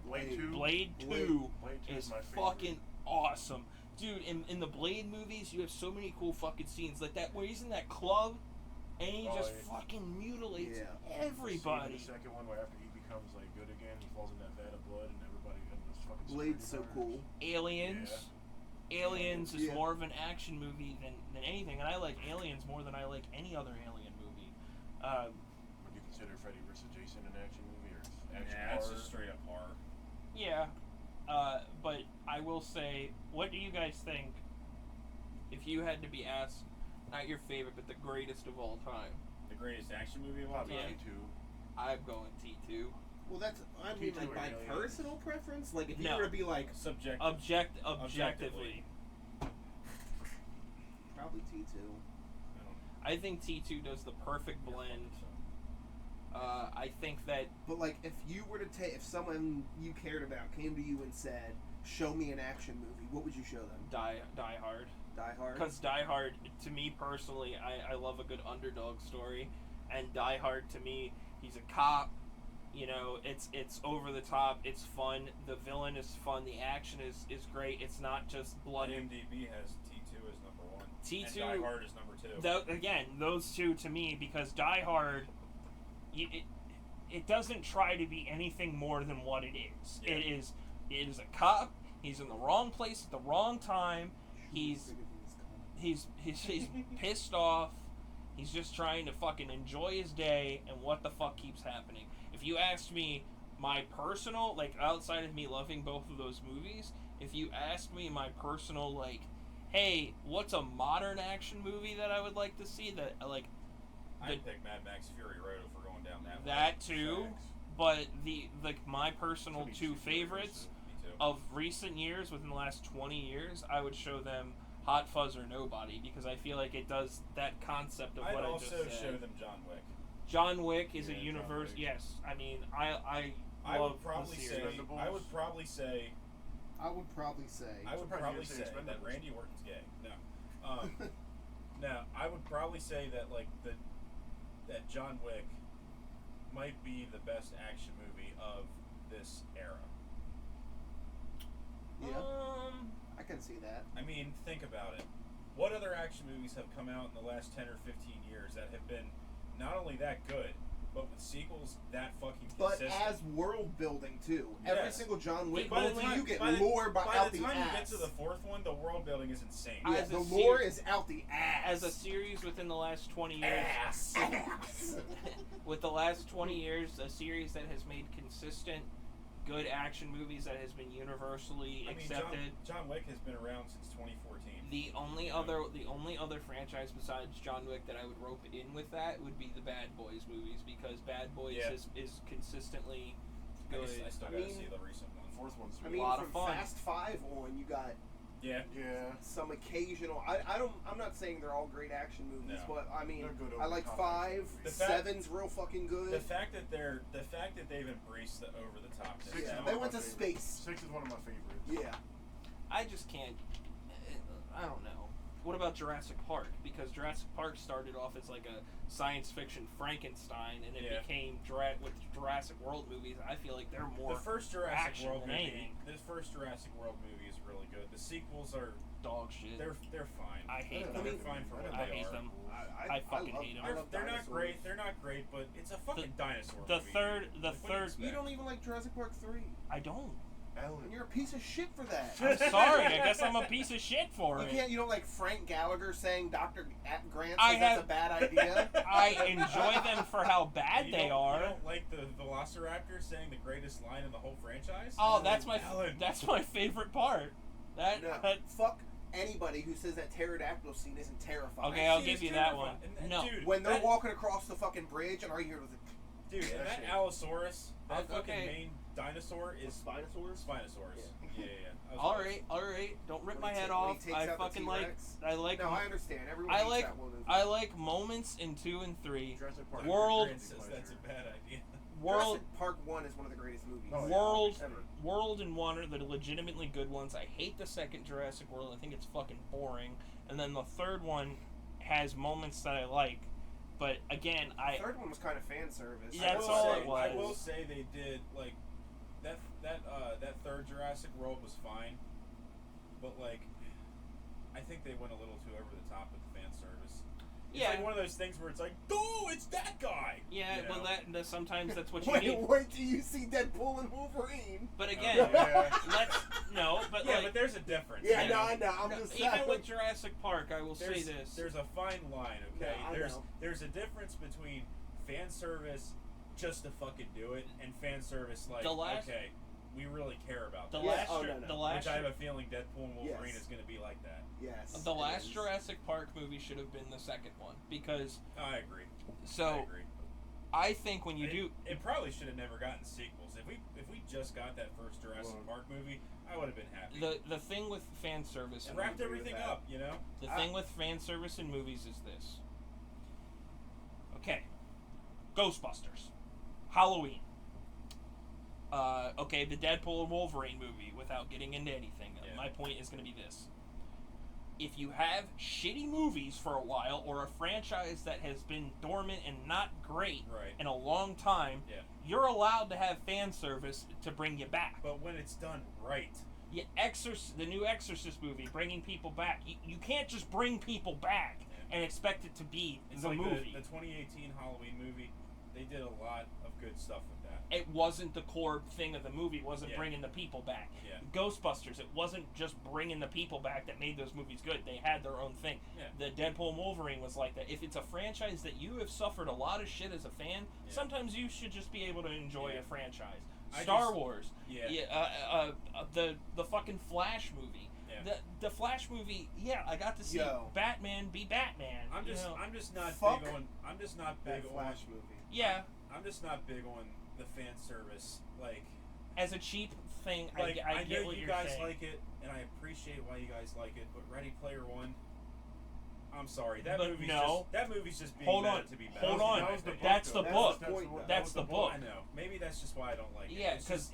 S4: Blade 2?
S3: Blade 2
S4: Blade 2
S3: is
S4: my favorite.
S3: fucking awesome. Dude, in the Blade movies, you have so many cool fucking scenes. Like that where he's in that club and he
S4: Oh,
S3: just
S4: yeah.
S3: fucking mutilates
S5: Yeah.
S3: everybody.
S4: The second one, where after he becomes like good again, he falls in that vat of blood, and everybody and those fucking
S5: Blade's so
S4: security
S5: cool.
S4: guards.
S3: Aliens. Aliens is
S5: Yeah.
S3: more of an action movie than anything, and I like Aliens more than I like any other Alien movie.
S4: Would you consider Freddy vs. Jason an action movie or action
S2: Nah, it's
S4: horror?
S2: just straight up horror.
S3: Yeah, but I will say, what do you guys think if you had to be asked, not your favorite, but the greatest of all time?
S2: The greatest action movie of all
S4: Probably
S2: time?
S4: T2.
S3: I'm going T2.
S5: Well, that's, I mean,
S4: T2
S5: like, by
S4: aliens.
S5: personal preference? Like, if you
S3: No.
S5: were to be like,
S2: Subjective.
S3: Objectively.
S5: probably T2.
S3: I think T2 does the perfect blend. I think that
S5: But, like, if you were to take, if someone you cared about came to you and said, show me an action movie, what would you show them?
S3: Die Hard.
S5: Die Hard?
S3: Because Die Hard, to me personally, I love a good underdog story. And Die Hard, to me, he's a cop. You know, it's over the top. It's fun. The villain is fun. The action is great. It's not just blood and
S2: IMDb has T2 as number 1.
S3: T2
S2: And Die Hard is number 2.
S3: Again, those two to me, because Die Hard, it doesn't try to be anything more than what it is.
S2: Yeah.
S3: It is a cop. He's in the wrong place at the wrong time. He's pissed off. He's just trying to fucking enjoy his day, and what the fuck keeps happening? If you asked me my personal, like, outside of me loving both of those movies, if you asked me my personal, like, hey, what's a modern action movie that I would like to see that, like,
S2: I'd pick Mad Max Fury Road if we're going down that way.
S3: that too,
S4: Thanks.
S3: but my personal
S4: Pretty
S3: two
S4: cheap
S3: favorites
S2: Me too.
S3: of recent years, within the last 20 years, I would show them Hot Fuzz or Nobody, because I feel like it does that concept of
S2: I'd
S3: what I
S2: also
S3: just
S2: show
S3: said.
S2: them John Wick.
S3: John Wick is
S4: Yeah,
S3: a
S4: John
S3: universe.
S4: Wick.
S3: Yes, I mean I
S2: I
S3: love
S2: would probably
S3: the
S2: say.
S3: series.
S4: Expendables.
S2: I would probably say.
S5: I would probably say.
S2: I would
S4: surprised you
S2: probably
S4: didn't say
S2: say that
S4: Expendables.
S2: Randy Orton's gay. No. No, I would probably say that that John Wick might be the best action movie of this era.
S5: Yeah, I can see that.
S2: I mean, think about it. What other action movies have come out in the last 10 or 15 years that have been not only that good, but with sequels that fucking
S5: But
S2: consistent?
S5: as world building too, every
S2: Yes.
S5: single John Wick
S2: By the
S5: movie,
S2: time-
S5: you get
S2: by the-
S5: lore
S2: by
S5: out
S2: the
S5: the
S2: time
S5: ass.
S2: you get to the fourth one, the world building is insane.
S5: Yeah,
S3: As a
S5: the lore
S3: ser-
S5: is out the ass.
S3: As a series within the last 20 years,
S5: ass.
S3: with the last 20 years, a series that has made consistent good action movies that has been universally
S2: I mean,
S3: accepted.
S2: John Wick has been around since 2014.
S3: The only other franchise besides John Wick that I would rope in with that would be the Bad Boys movies, because Bad Boys
S2: Yeah.
S3: is consistently good.
S2: I still
S5: I
S2: gotta
S5: mean-
S2: see the recent one.
S4: Fourth one's
S5: I
S4: sweet.
S5: mean,
S3: lot
S5: from
S3: of fun.
S5: Fast 5 on, you got
S2: Yeah.
S4: Yeah.
S5: some occasional. I'm not saying they're all great action movies,
S2: No.
S5: but I mean,
S4: They're good
S5: I like
S4: over-the-top
S5: 5.
S4: action
S2: The
S4: movies.
S2: fact-
S5: 7's real fucking good.
S2: The fact that they've embraced the over the top.
S4: Six
S5: Yeah,
S4: is
S5: they
S4: one of
S5: went
S4: my
S5: to
S4: favorites.
S5: space.
S4: 6 is one of my favorites.
S5: Yeah.
S3: I just can't. I don't know. What about Jurassic Park? Because Jurassic Park started off as like a science fiction Frankenstein, and it
S2: Yeah.
S3: became with Jurassic World movies. I feel like they're more
S2: The first Jurassic
S3: action
S2: World
S3: than
S2: movie.
S3: anything.
S2: The first Jurassic World movie is really good. The sequels are
S3: dog shit.
S2: they're fine.
S3: I hate
S5: I
S3: them.
S2: They're
S5: mean,
S2: fine for what
S3: I
S2: they
S3: hate
S2: are.
S3: them.
S5: I
S3: fucking
S5: love-
S3: hate 'em.
S5: I love
S2: They're not
S5: dinosaurs.
S2: great. They're not great, but it's a fucking dinosaur
S3: the
S2: movie.
S3: third- the
S2: Like, what do you
S3: third-
S2: expect?
S5: You don't even like Jurassic Park 3.
S3: I don't.
S4: Alan.
S5: And you're a piece of shit for that.
S3: I'm sorry. I guess I'm a piece of shit for
S5: You
S3: it.
S5: can't. You don't like Frank Gallagher saying Dr. Grant
S3: I
S5: says that's
S3: have-
S5: a bad idea.
S3: I enjoy them for how bad
S2: You
S3: they
S2: don't-
S3: are.
S2: You don't like the Velociraptor saying the greatest line in the whole franchise?
S3: Oh, that's
S2: Alan.
S3: my favorite part. That,
S5: No,
S3: that
S5: fuck anybody who says that pterodactyl scene isn't terrifying.
S3: okay, I'll
S2: She
S3: give
S2: is
S3: you that one.
S2: terrifying. And
S3: No,
S2: dude,
S5: When they're
S2: that-
S5: walking across the fucking bridge and all you hear was
S2: Dude, and
S4: That
S2: that
S4: shit.
S2: Allosaurus, that fucking
S3: Okay.
S2: main dinosaur
S5: the
S2: is
S5: Spinosaurus.
S2: Spinosaurus. Yeah. I was
S3: all
S2: close.
S3: right. Don't rip
S5: When
S3: my
S5: he
S3: head
S5: ta- when he
S3: off.
S5: takes
S3: I
S5: out the
S3: fucking like.
S5: T-Rex.
S3: I like.
S5: No, I understand. Everyone
S3: I
S5: hates
S3: like.
S5: that one.
S3: I like moments in 2 and 3.
S4: Jurassic Park.
S3: World-
S2: Grant says that's a bad idea.
S3: World,
S5: Jurassic Park 1 is one of the greatest movies.
S4: Oh, yeah.
S3: World,
S5: Ever.
S3: World, and 1 are the legitimately good ones. I hate the second Jurassic World. I think it's fucking boring. And then the third one has moments that I like, but again,
S5: The third one was kind of fan service.
S3: Yeah, that's all it was.
S2: I will say they did like that third Jurassic World was fine, but like I think they went a little too over the top with the fan service. It's
S3: Yeah.
S2: like one of those things where it's like, oh, it's that guy.
S3: yeah.
S2: You
S3: Well,
S2: know?
S3: sometimes that's what you need.
S5: Wait till you see Deadpool and Wolverine.
S3: But again,
S2: Yeah.
S3: let's but
S2: Yeah,
S3: like
S2: but there's a difference.
S5: Yeah,
S2: you
S5: no,
S2: know?
S5: I know. I'm
S3: no,
S5: just
S3: even
S5: saying.
S3: with Jurassic Park, I will say this.
S2: There's a fine line, okay?
S5: Yeah, I know.
S2: There's a difference between fan service just to fucking do it and fan service like
S3: The last-
S2: okay, we really care about
S3: The
S2: that.
S3: last,
S5: Oh,
S3: Jur-
S5: no.
S3: the last,
S2: Which I have a feeling Deadpool and Wolverine
S5: Yes.
S2: is going to be like that.
S5: Yes.
S3: the
S5: it
S3: last
S5: is.
S3: Jurassic Park movie should have been the second one because.
S2: I agree.
S3: So
S2: I agree.
S3: I think when you do,
S2: it probably should have never gotten sequels. If we just got that first Jurassic
S4: Well,
S2: Park movie, I would have been happy.
S3: the thing with fan service,
S2: It wrapped
S5: agree with
S2: everything
S5: that.
S2: up, you know.
S3: the thing with fan service in movies is this. Okay, Ghostbusters, Halloween. Okay, the Deadpool and Wolverine movie. Without getting into anything,
S2: Yeah.
S3: my point is going to be this: if you have shitty movies for a while, or a franchise that has been dormant and not great
S2: Right.
S3: in a long time,
S2: Yeah.
S3: you're allowed to have fan service to bring you back.
S2: But when it's done right,
S3: Yeah, the new Exorcist movie, bringing people back. You can't just bring people back and expect it to be
S2: it's
S3: the
S2: like
S3: movie.
S2: the 2018 Halloween movie. They did a lot of good stuff with that.
S3: It wasn't the core thing of the movie. It wasn't
S2: Yeah.
S3: bringing the people back.
S2: Yeah.
S3: Ghostbusters, it wasn't just bringing the people back that made those movies good. They had their own thing.
S2: Yeah.
S3: The Deadpool and Wolverine was like that. If it's a franchise that you have suffered a lot of shit as a fan,
S2: Yeah.
S3: sometimes you should just be able to enjoy
S2: Yeah.
S3: a franchise.
S2: I
S3: Star
S2: just-
S3: Wars.
S2: Yeah.
S3: The fucking Flash movie.
S2: Yeah.
S3: The Flash movie, yeah, I got to see
S5: Yo.
S3: Batman be Batman.
S2: I'm
S3: you
S2: just
S3: know?
S2: I'm just not
S5: Fuck
S2: big on I'm just not
S5: That
S2: big on
S5: Flash movie.
S3: Yeah,
S2: I'm just not big on the fan service. Like
S3: as a cheap thing,
S2: I
S3: I get
S2: know
S3: what
S2: you
S3: you're
S2: guys
S3: saying.
S2: like it, and I appreciate why you guys like it. But Ready Player One, I'm sorry, that
S3: But
S2: movie's
S3: no.
S2: just being
S3: Hold
S2: meta
S3: on,
S2: to be meta.
S3: hold
S4: That
S3: on.
S4: was the book,
S3: That's
S4: though.
S3: the
S5: That's
S3: book.
S5: the point, though.
S3: That's the book.
S2: I know. Maybe that's just why I don't like it.
S3: Yeah,
S2: It's
S3: 'cause-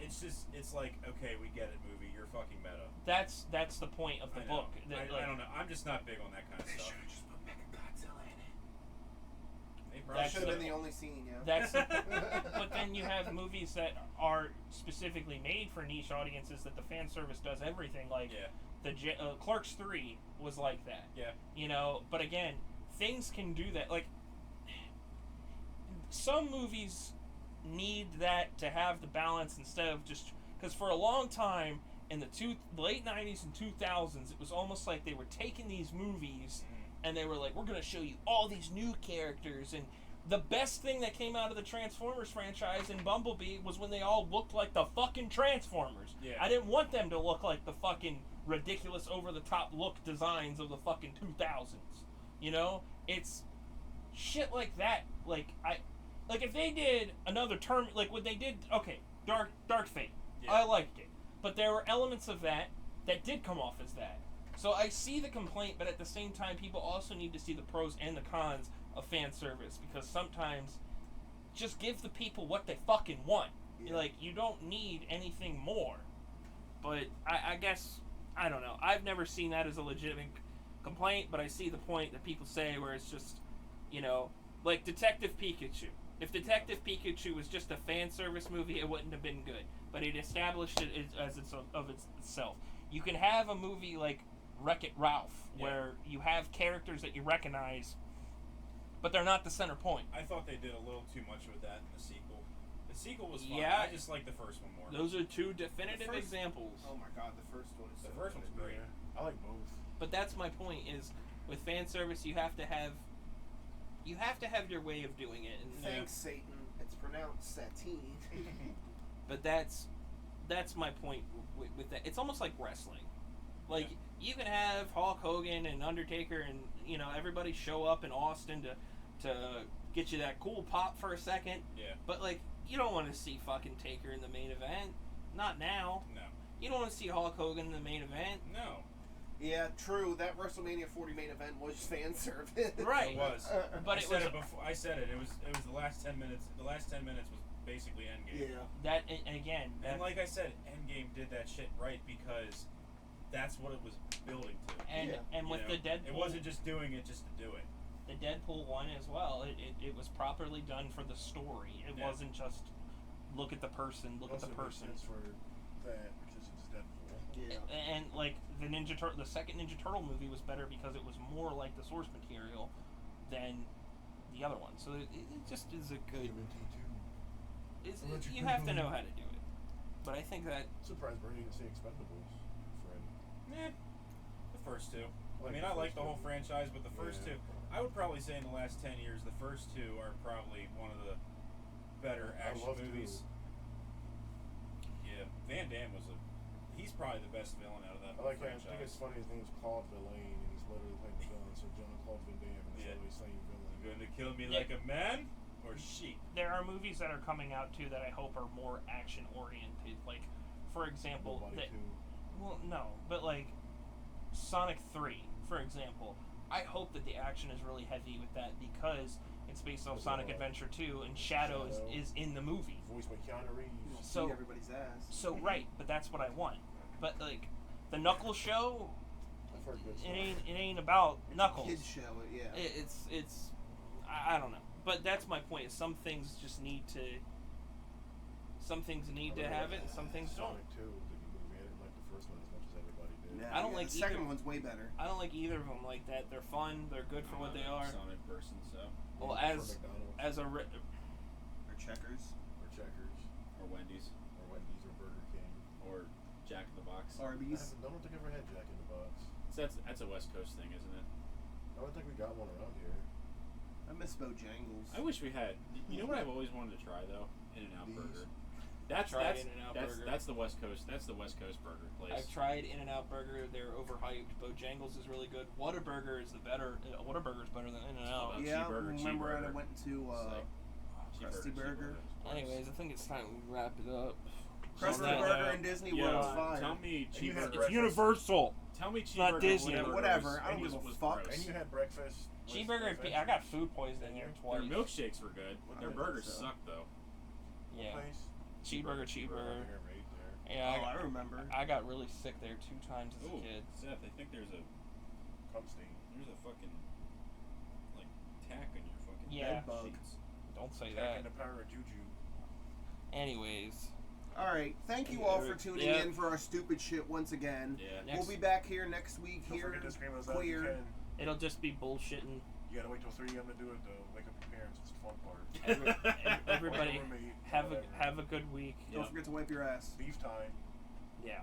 S2: it's like okay, we get it, movie. You're fucking meta.
S3: That's the point of the
S2: I know.
S3: book.
S2: I,
S3: That,
S2: I don't know. I'm just not big on that kind of
S5: They
S2: stuff.
S5: should have just put Mechagodzilla in it.
S2: They
S5: That
S2: probably
S5: should have been
S3: the-
S5: the only scene, yeah.
S3: That's but then you have movies that are specifically made for niche audiences that the fan service does everything. Like
S2: Yeah.
S3: the Clerks 3 was like that.
S2: Yeah.
S3: You know, but again, things can do that. Like some movies need that to have the balance instead of just because for a long time in the late 90s and 2000s it was almost like they were taking these movies and they were like, we're going to show you all these new characters. And the best thing that came out of the Transformers franchise in Bumblebee was when they all looked like the fucking Transformers.
S2: Yeah.
S3: I didn't want them to look like the fucking ridiculous over-the-top look designs of the fucking 2000s. You know? It's shit like that. Like if they did another term, like what they did, okay, Dark Fate.
S2: Yeah.
S3: I liked it. But there were elements of that did come off as that. So I see the complaint, but at the same time, people also need to see the pros and the cons of fan service because sometimes just give the people what they fucking want.
S5: Yeah.
S3: Like, you don't need anything more. But I guess, I don't know. I've never seen that as a legitimate complaint, but I see the point that people say where it's just, you know, like Detective Pikachu. If Detective Pikachu was just a fan service movie, it wouldn't have been good. But it established it as itself. You can have a movie like Wreck-It Ralph, where you have characters that you recognize, but they're not the center point.
S2: I thought they did a little too much with that in the sequel. The sequel was fun.
S3: Yeah.
S2: I just like the first one more.
S3: Those are two definitive
S5: The first-
S3: examples.
S5: Oh my god, the first one is
S2: The
S5: so
S2: first one's
S5: good.
S2: great.
S4: Yeah, I like both.
S3: But that's my point is with fan service you have to have your way of doing it. And
S5: Thanks, Satan. It's pronounced Satine.
S3: But that's my point with that. It's almost like wrestling. Like you can have Hulk Hogan and Undertaker and you know everybody show up in Austin to get you that cool pop for a second.
S2: Yeah.
S3: But like you don't want to see fucking Taker in the main event. Not now.
S2: No.
S3: You don't want to see Hulk Hogan in the main event.
S2: No.
S5: Yeah, true. That WrestleMania 40 main event was fan service.
S3: Right.
S2: It was.
S3: But
S2: I
S3: it
S2: said
S3: was
S2: it before. I said it. It was the last 10 minutes. The last 10 minutes was basically Endgame.
S5: Yeah.
S3: that and again.
S2: And like I said, Endgame did that shit right because that's what it was building to.
S3: and
S5: Yeah.
S3: and with
S2: You know?
S3: the Deadpool,
S2: It wasn't just doing it just to do it.
S3: the Deadpool one as well. It was properly done for the story. It
S2: Yeah.
S3: wasn't just look at the person, look at the
S4: Also makes
S3: person.
S4: sense for that because it's Deadpool.
S5: Yeah.
S3: And like the second Ninja Turtle movie was better because it was more like the source material than the other one. So it just is a good. You have to know how to do it. But I think that
S4: Surprised Bernie didn't say Expendables, Fred.
S2: Eh, the first two.
S4: Like
S2: I
S4: the
S2: like
S4: first
S2: the whole
S4: two.
S2: franchise, but the first
S4: Yeah.
S2: two, I would probably say in the last 10 years, the first two are probably one of the better
S4: I
S2: action
S4: love
S2: movies.
S4: to.
S2: Yeah. Van Damme he's probably the best villain out of that
S4: I
S2: whole
S4: like him. I think
S2: franchise.
S4: it's funny. His name's Claude Villain, and he's literally playing the villain. So Jean-Claude Van Damme, and it's always saying villain.
S2: You going to kill me
S3: Yeah.
S2: like a man or sheep?
S3: There are movies that are coming out too that I hope are more action oriented. Like, for example,
S4: Nobody too.
S3: well, no, but like Sonic 3, for example. I hope that the action is really heavy with that because it's based off
S4: With
S3: Sonic
S4: the,
S3: Adventure 2, and Shadow
S4: Shadow.
S3: is in the movie.
S4: Voiced by Keanu Reeves.
S5: You'll
S3: So-
S5: beat everybody's ass.
S3: So right, but that's what I want. But like the Knuckles show,
S4: I've heard good
S3: it
S4: stuff.
S3: ain't about Knuckles.
S5: Kids show it, yeah.
S3: It's I don't know. But that's my point. Is some things just need to. Some things need to have it, and some things don't.
S4: Sonic 2 was a good movie. I didn't like the first one as much as everybody did.
S5: Nah,
S3: I don't
S5: yeah,
S3: like
S5: the second
S3: either-
S5: one's way better.
S3: I don't like either of them like that. They're fun. They're good for what they are.
S2: Sonic person, so
S3: Well,
S4: For
S3: as
S4: McDonald's
S5: Or Checkers.
S4: or Checkers
S2: or Wendy's
S4: or Wendy's or Burger King.
S2: or Jack in the Box.
S5: Arby's.
S4: I don't think I've ever had Jack in the Box.
S2: So that's a West Coast thing, isn't it?
S4: I don't think we got one around here.
S5: I miss Bojangles.
S2: I wish we had. You know what I've always wanted to try though? In-N-Out
S4: These.
S2: Burger. That's
S3: Tried
S2: that's
S3: In-N-Out
S2: that's,
S3: Burger.
S2: that's the West Coast. That's the West Coast burger place.
S3: I've tried In-N-Out Burger. They're overhyped. Bojangles is really good. Whataburger is the better. Whataburger's better than In-N-Out.
S2: Oh,
S5: Yeah,
S2: cheeseburger,
S5: remember when I
S2: cheeseburger.
S5: went to Krusty Burger?
S3: Anyways, I think it's time we wrap it up.
S5: Krusty
S3: that,
S5: Burger in Disney
S2: Yeah,
S5: World's fire.
S2: tell me
S4: And you had
S2: cheeseburger.
S4: breakfast.
S3: Universal.
S2: Tell me
S3: not
S2: cheeseburger.
S3: Disney.
S5: Whatever, I don't
S2: was-
S5: give a
S2: was
S5: fuck.
S2: gross.
S4: And you had breakfast. with
S3: Cheeseburger.
S4: Adventure.
S3: I got food poisoning there
S2: Their
S3: twice.
S2: milkshakes were good.
S4: I
S2: Their
S4: think
S2: burgers
S4: so.
S2: suck though.
S3: Yeah.
S4: Place?
S3: Cheeseburger.
S4: Burger right there.
S3: Yeah.
S5: Oh, I remember.
S3: I got really sick there 2 times as a
S2: Ooh,
S3: kid.
S2: Seth, I think there's a fucking like tack on your fucking
S3: Yeah.
S2: bed
S5: Bug.
S2: sheets.
S3: Don't say
S4: Back
S3: that.
S4: in the power of Juju.
S3: Anyways.
S5: Alright, thank you all for tuning
S3: Yeah.
S5: in for our stupid shit once again.
S2: Yeah.
S3: Next-
S5: We'll be back here next week
S4: Don't
S5: here.
S4: forget to scream us out if you
S5: Queer.
S4: can.
S3: It'll just be bullshitting.
S4: You gotta wait till 3 a.m. to do it though. Wake up your parents. It's the fun part.
S3: Everybody,
S4: Or your roommate,
S3: have
S4: whatever.
S3: a good week.
S5: Don't forget to wipe your ass.
S4: Beef time.
S3: Yeah.